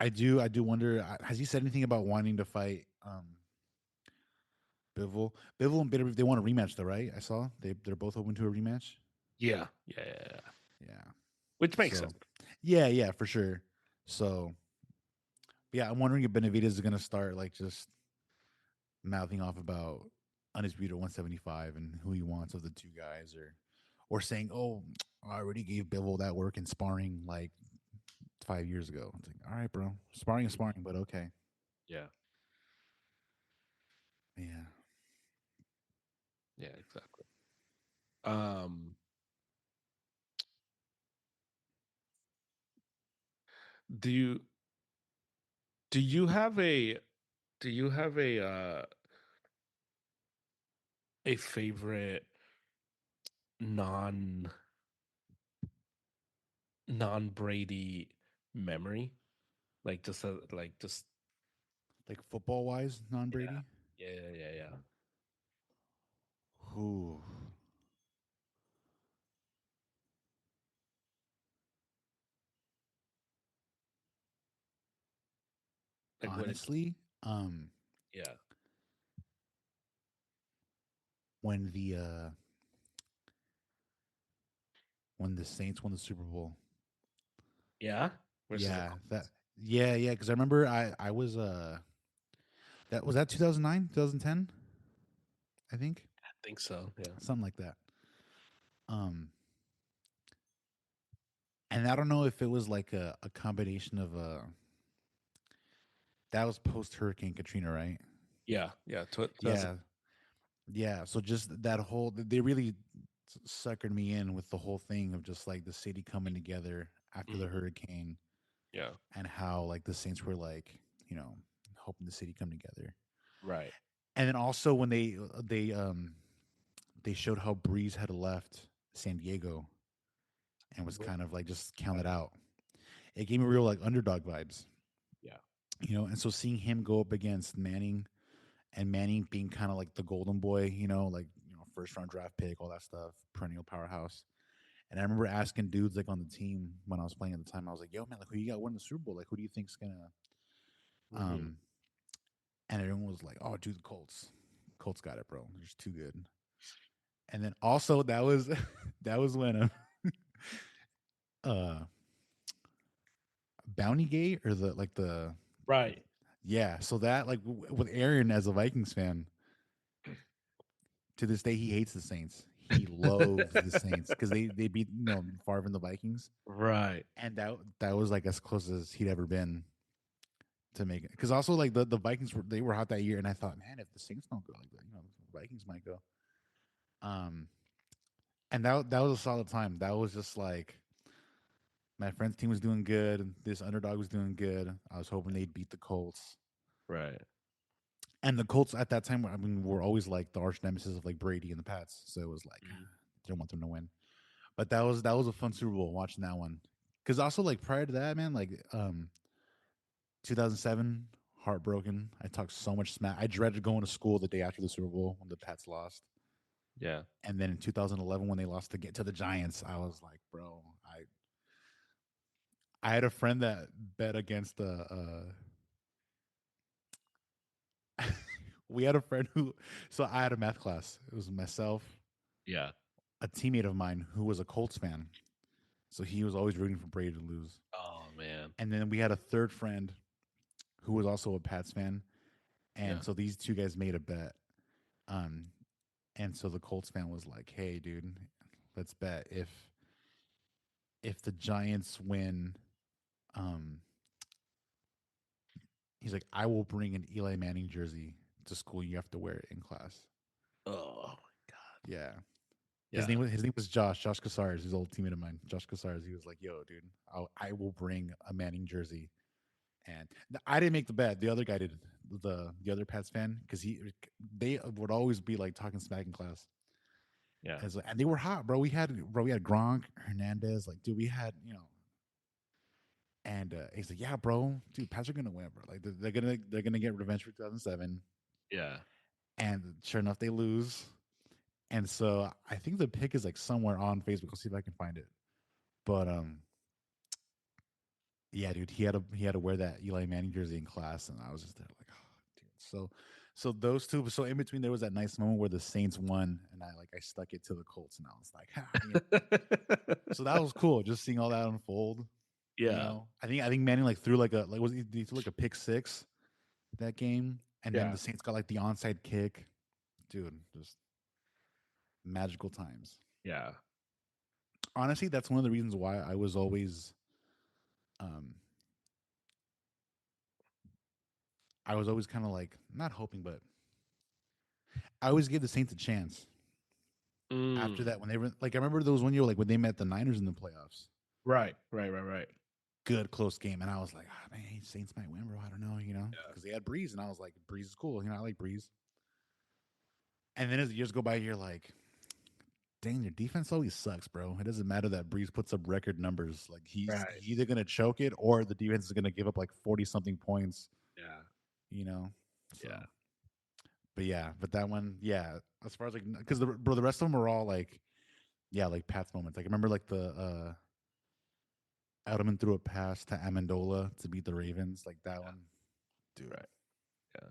I do wonder. Has he said anything about wanting to fight Bivol? Bivol and Bitter, they want a rematch, though, right? I saw they're both open to a rematch. Yeah. Yeah. Yeah. Yeah. Yeah. Which makes So, sense. yeah, for sure. So, yeah, I'm wondering if Benavidez is gonna start like just mouthing off about undisputed 175 and who he wants of the two guys, or saying, "Oh, I already gave Bivol that work in sparring like 5 years ago." It's like, all right, bro, sparring is sparring, but okay, Yeah. yeah. Yeah. Exactly. Um. Do you do you have a do you have a favorite non non Brady memory? Like just like just Like football wise, non yeah. Brady. Yeah. Yeah. Yeah. Yeah. Who Like when it honestly, yeah. when the Saints won the Super Bowl. Yeah. Versus the Yeah, Colts. yeah, because I remember I was that was that 2009, 2010, I think. I think so. Yeah. Something like that. Um and I don't know if it was like a combination of that was post Hurricane Katrina, right? Yeah. Yeah. 2000. Yeah. Yeah, so just that whole they really suckered me in with the whole thing of just like the city coming together after the Mhm. hurricane Yeah. and how like the Saints were like, helping the city come together. Right. And then also when they showed how Breeze had left San Diego and was kind of like just counted Right. out. It gave me real like underdog vibes, Yeah. and so seeing him go up against Manning and Manning being kind of like the golden boy, like first round draft pick, all that stuff, perennial powerhouse. And I remember asking dudes like on the team when I was playing at the time, I was like, "Yo, man, like who you got winning the Super Bowl? Like who do you think's gonna?" Hmm. Um, and everyone was like, "Oh, dude, the Colts. Colts got it, bro. They're just too good." And then also that was that was when uh Bounty Gate or the like the Right. yeah. So that like with Aaron as a Vikings fan, to this day he hates the Saints. He loathes the Saints because they beat Favre and the Vikings, Right. and that was like as close as he'd ever been to make it. Because also like the Vikings were hot that year, and I thought, man, if the Saints don't go like that, the Vikings might go. Um, and that was a solid time. That was just like my friend's team was doing good. This underdog was doing good. I was hoping they'd beat the Colts. Right. And the Colts at that time, I mean, were always like the arch nemesis of like Brady and the Pats. So it was like Mhm. didn't want them to win. But that was a fun Super Bowl watching that one. Because also like prior to that, man, like 2007, heartbroken. I talked so much smack. I dreaded going to school the day after the Super Bowl when the Pats lost. Yeah. And then in 2011, when they lost to get to the Giants, I was like, bro, I had a friend that bet against the. We had a friend who, so I had a math class. It was myself, Yeah. a teammate of mine who was a Colts fan. So he was always rooting for Brady to lose. Oh man. And then we had a third friend who was also a Pats fan. And Yeah. so these two guys made a bet. Um, and so the Colts fan was like, "Hey, dude, let's bet if the Giants win, um, he's like, I will bring an Eli Manning jersey to school. You have to wear it in class. Oh my god. Yeah. Yeah. His name was Josh. Josh Casares, his old teammate of mine. Josh Casares. He was like, "Yo, dude, I will bring a Manning jersey." And I didn't make the bet. The other guy did. The other Pats fan, because they would always be like talking smack in class. Yeah. And they were hot, bro. We had Gronk, Hernandez, like, dude, we had, you know. And he's like, "Yeah, bro, dude, Pats are gonna win, bro. Like, they're gonna get revenge for 2007." Yeah. And sure enough, they lose. And so I think the pick is like somewhere on Facebook. I'll see if I can find it. But yeah, dude, he had to wear that Eli Manning jersey in class, and I was just there like, oh, dude. So those two. So in between, there was that nice moment where the Saints won, and I stuck it to the Colts, and I was like, ha, you know. So that was cool, just seeing all that unfold. You Yeah. know, I think Manning like threw like a like was he threw like a pick six that game, and then Yeah. the Saints got like the onside kick, dude. Just magical times. Yeah. Honestly, that's one of the reasons why um I was always kind of like not hoping, but I always gave the Saints a chance. After Mm. that, when they were like, I remember there was one year like when they met the Niners in the playoffs. Right. Right. Right. Right. Good close game, and I was like, ah, man, Saints might win, bro. I don't know, you know, Yeah. because they had Breeze, and I was like, Breeze is cool, you know, I like Breeze. And then as the years go by, you're like, dang, your defense always sucks, bro. It doesn't matter that Breeze puts up record numbers. Like Right. he's either gonna choke it or the defense is gonna give up like 40 something points, Yeah. you know. Yeah. So, but yeah, but that one, yeah. As far as like, because the rest of them were all like, yeah, like Pat's moments. Like I remember like the Edelman threw a pass to Amendola to beat the Ravens. Like that one, dude. Right. Yeah.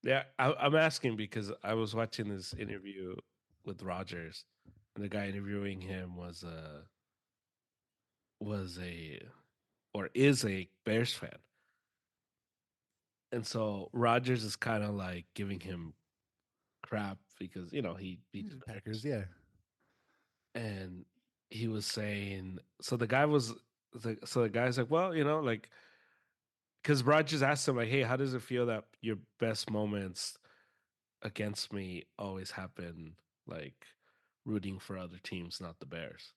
Yeah. I'm asking because I was watching this interview with Rogers, and the guy interviewing him was a or is a Bears fan. And so Rogers is kind of like giving him crap because, he beat the Packers, Bears. yeah. And he was saying, so the guy's like, well, like, because Rogers asked him, like, hey, how does it feel that your best moments against me always happen, like, rooting for other teams, not the Bears?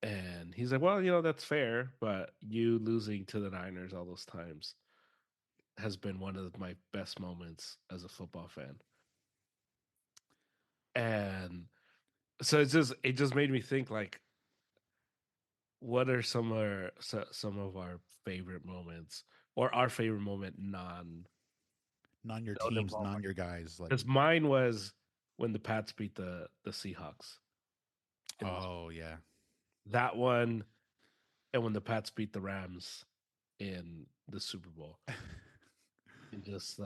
And he's like, well, that's fair, but you losing to the Niners all those times has been one of my best moments as a football fan. And so it just made me think, like, what are some of our favorite moments, or our favorite moment non Non your non teams, non involvement? your guys. Like, Because mine was when the Pats beat the Seahawks in the oh yeah, that one, and when the Pats beat the Rams in the Super Bowl, and just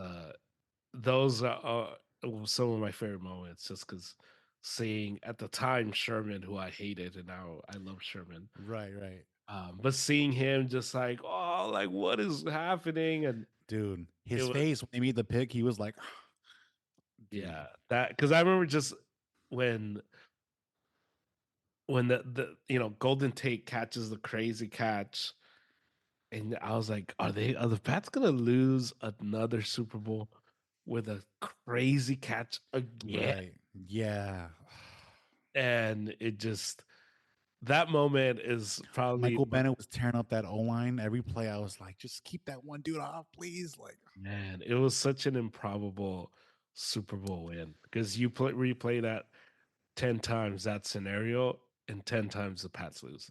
those are some of my favorite moments. Just because seeing at the time Sherman, who I hated, and now I love Sherman. right, right, But seeing him just like, oh, like what is happening? And dude. it His was, face when they made the pick, he was like, dude, yeah, that because I remember just when when the Golden Tate catches the crazy catch, and I was like, are the Pats gonna lose another Super Bowl with a crazy catch again? right, yeah. And it just that moment is probably Michael Bennett was tearing up that O line every play. I was like, just keep that one dude off, please. Like, man, it was such an improbable Super Bowl win because you replay that 10 times that scenario, and 10 times the Pats lose.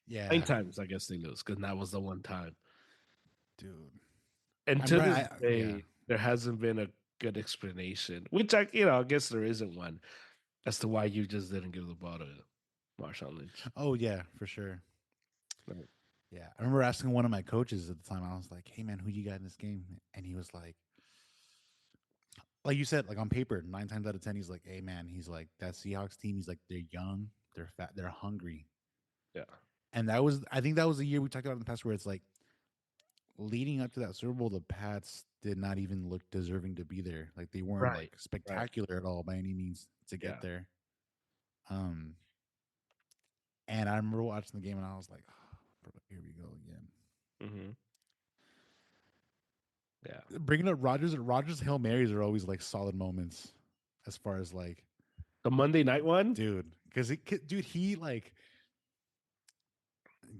Nine yeah, times, I guess they lose because that was the one time. dude. And I'm to right. this Yeah. day, there hasn't been a good explanation, which I guess there isn't one as to why you just didn't give the ball to Marshawn Lynch. Oh yeah, for sure. Right. Yeah, I remember asking one of my coaches at the time. I was like, "Hey man, who you got in this game?" And he was like you said, like on paper, 9 times out of 10, he's like, "Hey man," he's like, "That Seahawks team." He's like, "They're young, they're fat, they're hungry." Yeah. And I think that was the year we talked about in the past where it's like leading up to that Super Bowl, the Pats did not even look deserving to be there. Like they weren't Right. like Right. spectacular at all by any means to get Yeah. there. Um, and I remember watching the game and I was like, oh, bro, here we go again. Hmm. Yeah. Bringing up Rogers Hail Marys are always like solid moments, as far as like, The Monday night one, dude, because dude, he like,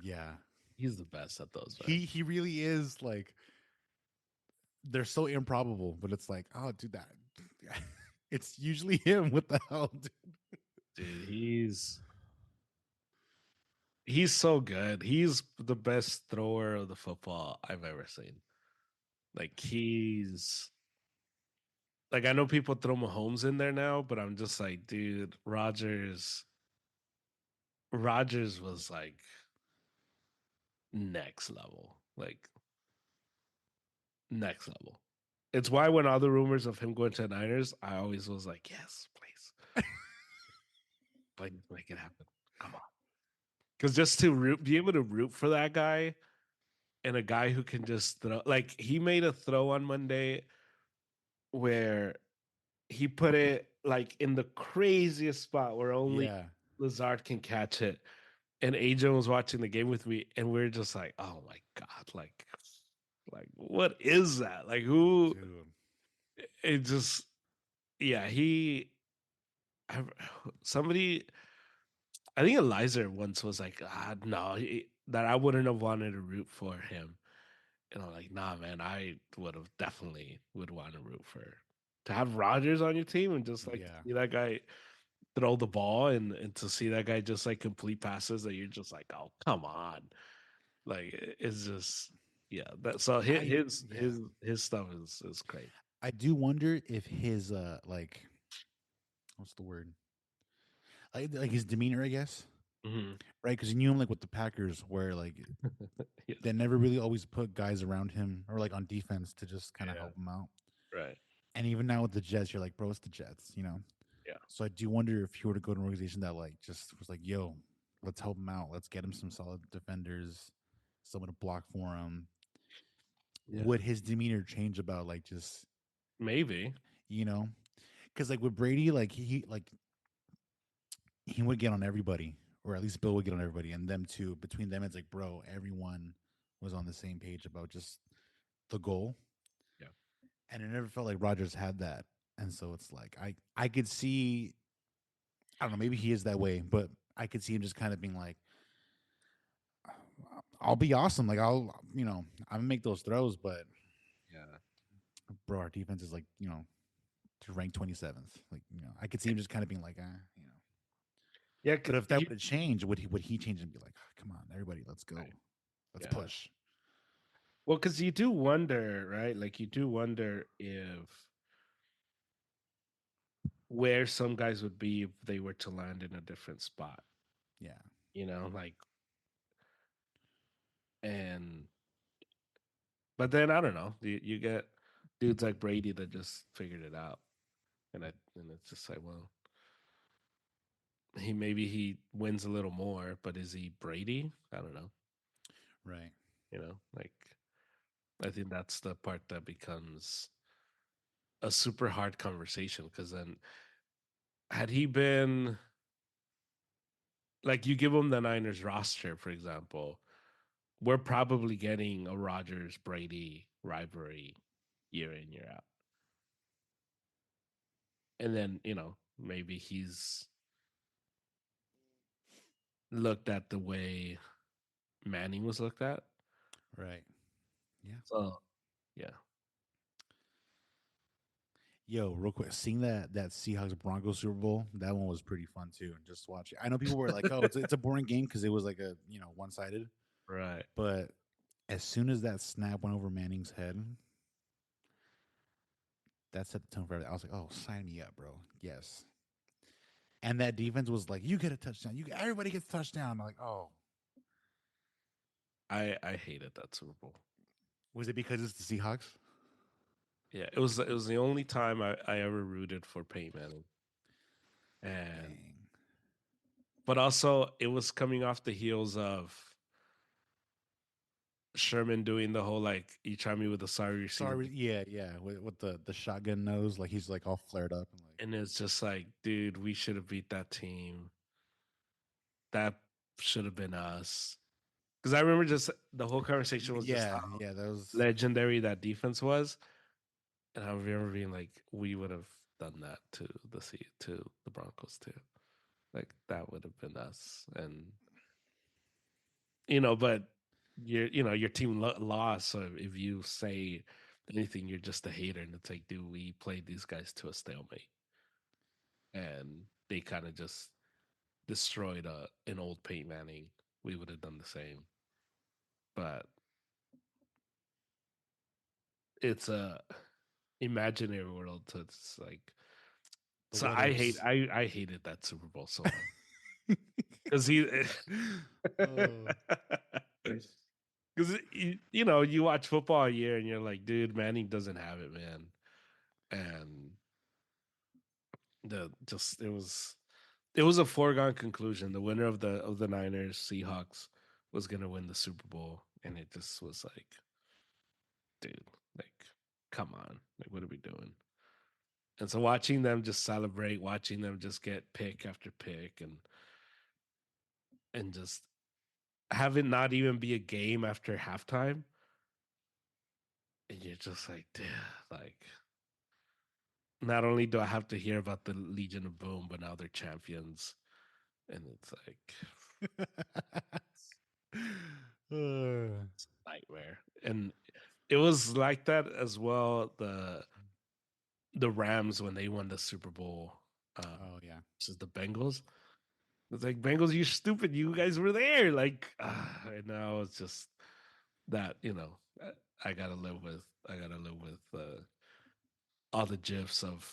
yeah, he's the best at those, man. he really is like, they're so improbable, but it's like, oh, dude, that it's usually him. What the hell, dude? Dude, he's so good. He's the best thrower of the football I've ever seen. Like like I know people throw Mahomes in there now, but I'm just like, dude, Rogers was like next level. Like next level. It's why when all the rumors of him going to the Niners, I always was like, yes, please. Please make it happen. Come on. Because just to be able to root for that guy and a guy who can just throw, like he made a throw on Monday where he put it like in the craziest spot where only Yeah, Lazard can catch it. And Adrian was watching the game with me, and we are just like, oh my God, like what is that? Like who dude. it just yeah, I, somebody I think Eliza once was like, no, that I wouldn't have wanted to root for him. And I'm like, nah, man, I would have definitely would want to root for to have Rogers on your team and just like to Yeah, see that guy throw the ball and to see that guy just like complete passes that you're just like, oh, come on. Like it's just yeah. That so yeah. his stuff is great. I do wonder if his like, what's the word? Like his demeanor, I guess. Hmm. Right, because you knew him like with the Packers, where like Yeah, they never really always put guys around him or like on defense to just kind of yeah, help him out. right. And even now with the Jets, you're like, bro, it's the Jets, you know. Yeah, So I do wonder if he were to go to an organization that like just was like, yo, let's help him out, let's get him some solid defenders, someone to block for him. yeah. Would his demeanor change about like just, Maybe. you know, because like with Brady, like he would get on everybody, or at least Bill would get on everybody, and them too. Between them, it's like, bro, everyone was on the same page about just the goal, Yeah. and it never felt like Rogers had that. And so it's like I could see, I don't know, maybe he is that way, but I could see him just kind of being like, I'll be awesome, like I'm gonna make those throws, but Yeah. bro, our defense is like to rank 27th, like I could see him just kind of being like, Yeah, But if that would have changed, would he change and be like, come on, everybody, let's right. go, let's Yeah. push. Well, because you do wonder, right? Like you do wonder if where some guys would be if they were to land in a different spot, Yeah, like and but then I don't know. You get dudes like Brady that just figured it out. And it's just like, well, he wins a little more, but is he Brady? I don't know. right, Like I think that's the part that becomes a super hard conversation because then had he been like you give him the Niners roster, for example, we're probably getting a Rodgers Brady rivalry year in, year out. And then, maybe he's looked at the way Manning was looked at. right. Yeah. So, yeah. Yo, real quick, seeing that Seahawks Broncos Super Bowl, that one was pretty fun too. And just watch it. I know people were like, "Oh, it's a boring game because it was like a one sided," Right. but as soon as that snap went over Manning's head, that set the tone for everything. I was like, "Oh, sign me up, bro." Yes. And that defense was like, "You get a touchdown. Everybody gets a touchdown." I'm like, "Oh, I hated that Super Bowl. was it because it's the Seahawks?" Yeah, it was the only time I ever rooted for Peyton Manning. And Dang. but also it was coming off the heels of Sherman doing the whole like you try me with a sorry receiver. Sorry, yeah, yeah, with the shotgun nose, like he's like all flared up and like, And it's just like, dude, we should have beat that team. That should have been us. Because I remember just the whole conversation was just Yeah, how yeah, that was legendary that defense was, and I remember being like, we would have done that to the Broncos too. Like that would have been us, and but your team lost. So if you say anything, you're just a hater, and it's like, dude, we played these guys to a stalemate, and they kind of just destroyed an old Peyton Manning. We would have done the same, but it's a imaginary world. So it's like, the so what ifs. I hated that Super Bowl so much because he. Oh, Because you watch football a year and you're like, dude, Manning doesn't have it, man. And the just it was a foregone conclusion. The winner of the Niners Seahawks was gonna win the Super Bowl, and it just was like, dude, like, come on, like, what are we doing? And so watching them just celebrate, watching them just get pick after pick, and just have it not even be a game after halftime, and you're just like, dude, like, not only do I have to hear about the Legion of Boom, but now they're champions, and it's like Uh, nightmare. And it was like that as well. The Rams when they won the Super Bowl, oh yeah, versus the Bengals. It's like, Bengals, you stupid. You guys were there. Like, and now it's just that I gotta live with. I gotta live with all the gifs of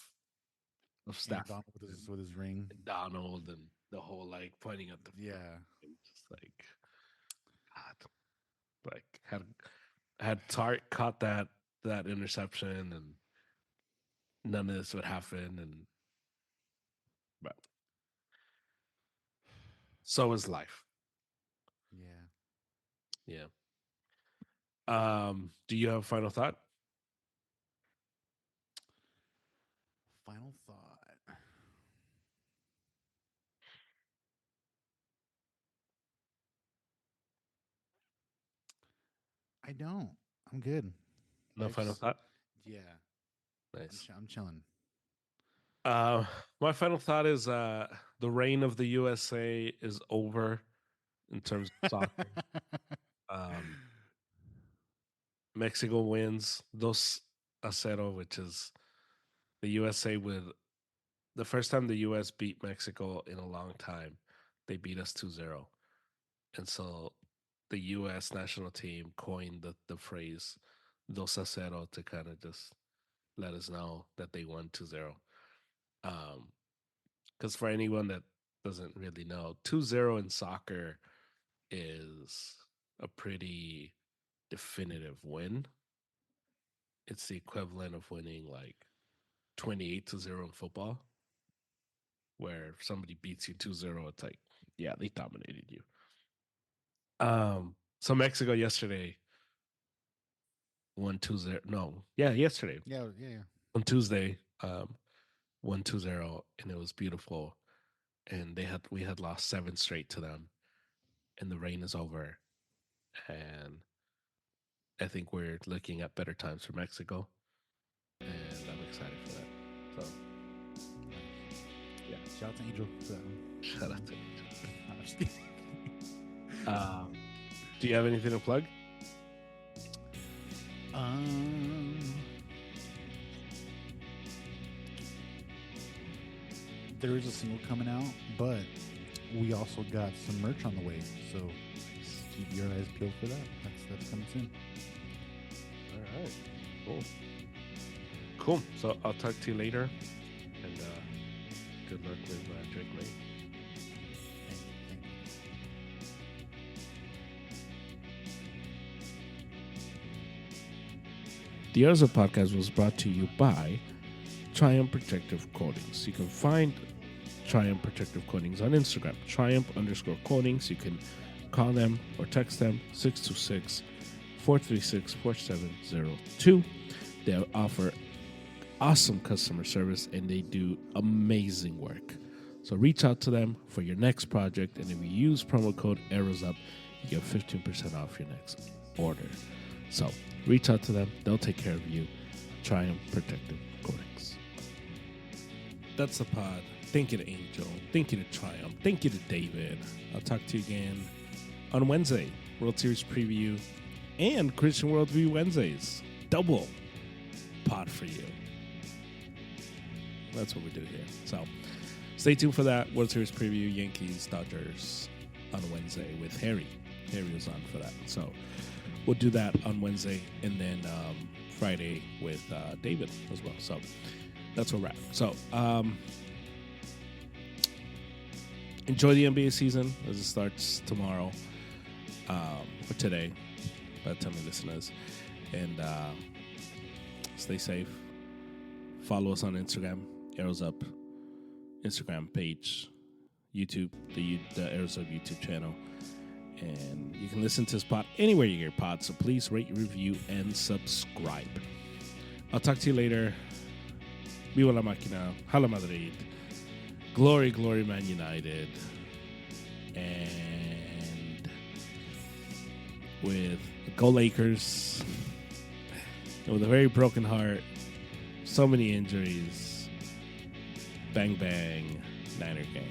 Andy Stafford Donald with his ring. and Donald and the whole like pointing at the flag Yeah, and just like, God, like had Tart caught that interception, and none of this would happen. And but so is life. yeah. Yeah. Do you have a final thought? Final thought. I don't. I'm good. No final Life's thought. yeah. Nice. I'm chilling. Uh, my final thought is the reign of the USA is over in terms of soccer. Um, Mexico wins 2-0, which is the USA with the first time the US beat Mexico in a long time. They beat us 2-0. And so the US national team coined the phrase 2-0 to kind of just let us know that they won 2-0. Because for anyone that doesn't really know, 2-0 in soccer is a pretty definitive win. It's the equivalent of winning like 28-0 in football, where if somebody beats you 2-0, it's like, yeah, they dominated you. So Mexico yesterday won 2-0. No, yeah, yesterday Yeah, yeah, yeah. on Tuesday, won 2-0, and it was beautiful. And we had lost 7 straight to them, and the rain is over. And I think we're looking at better times for Mexico, and I'm excited for that. So yeah, Shout out to Angel for that one. shout out to you. I'm just kidding. Do you have anything to plug? Um, there is a single coming out, but we also got some merch on the way. So keep your eyes peeled for that. That's coming soon. All right, cool. So I'll talk to you later, and good luck with Drake May. Thank you. The Other Podcast was brought to you by Triumph Protective Coatings. You can find Triumph Protective Coatings on Instagram, Triumph_Coatings. You can call them or text them 626-436-4702. They offer awesome customer service, and they do amazing work. So reach out to them for your next project, and if you use promo code ARROWSUP, you you get 15% off your next order. So reach out to them. They'll take care of you. Triumph Protective Coatings. That's the pod. Thank you to Angel. Thank you to Triumph. Thank you to David. I'll talk to you again on Wednesday. World Series preview and Christian Worldview Wednesdays. Double pod for you. That's what we did here. So stay tuned for that World Series preview, Yankees, Dodgers on Wednesday with Harry. Harry was on for that. So we'll do that on Wednesday and then Friday with David as well. So that's a wrap. So enjoy the NBA season as it starts tomorrow or today by the time you listen to this. And stay safe. Follow us on Instagram, Arrows Up Instagram page, YouTube, the Arrows Up YouTube channel. And you can listen to this pod anywhere you hear pods. So please rate, review, and subscribe. I'll talk to you later. Viva la máquina. Hala Madrid. Glory, glory, Man United. And with Go Lakers. And with a very broken heart. So many injuries. Bang, bang. Niner gang.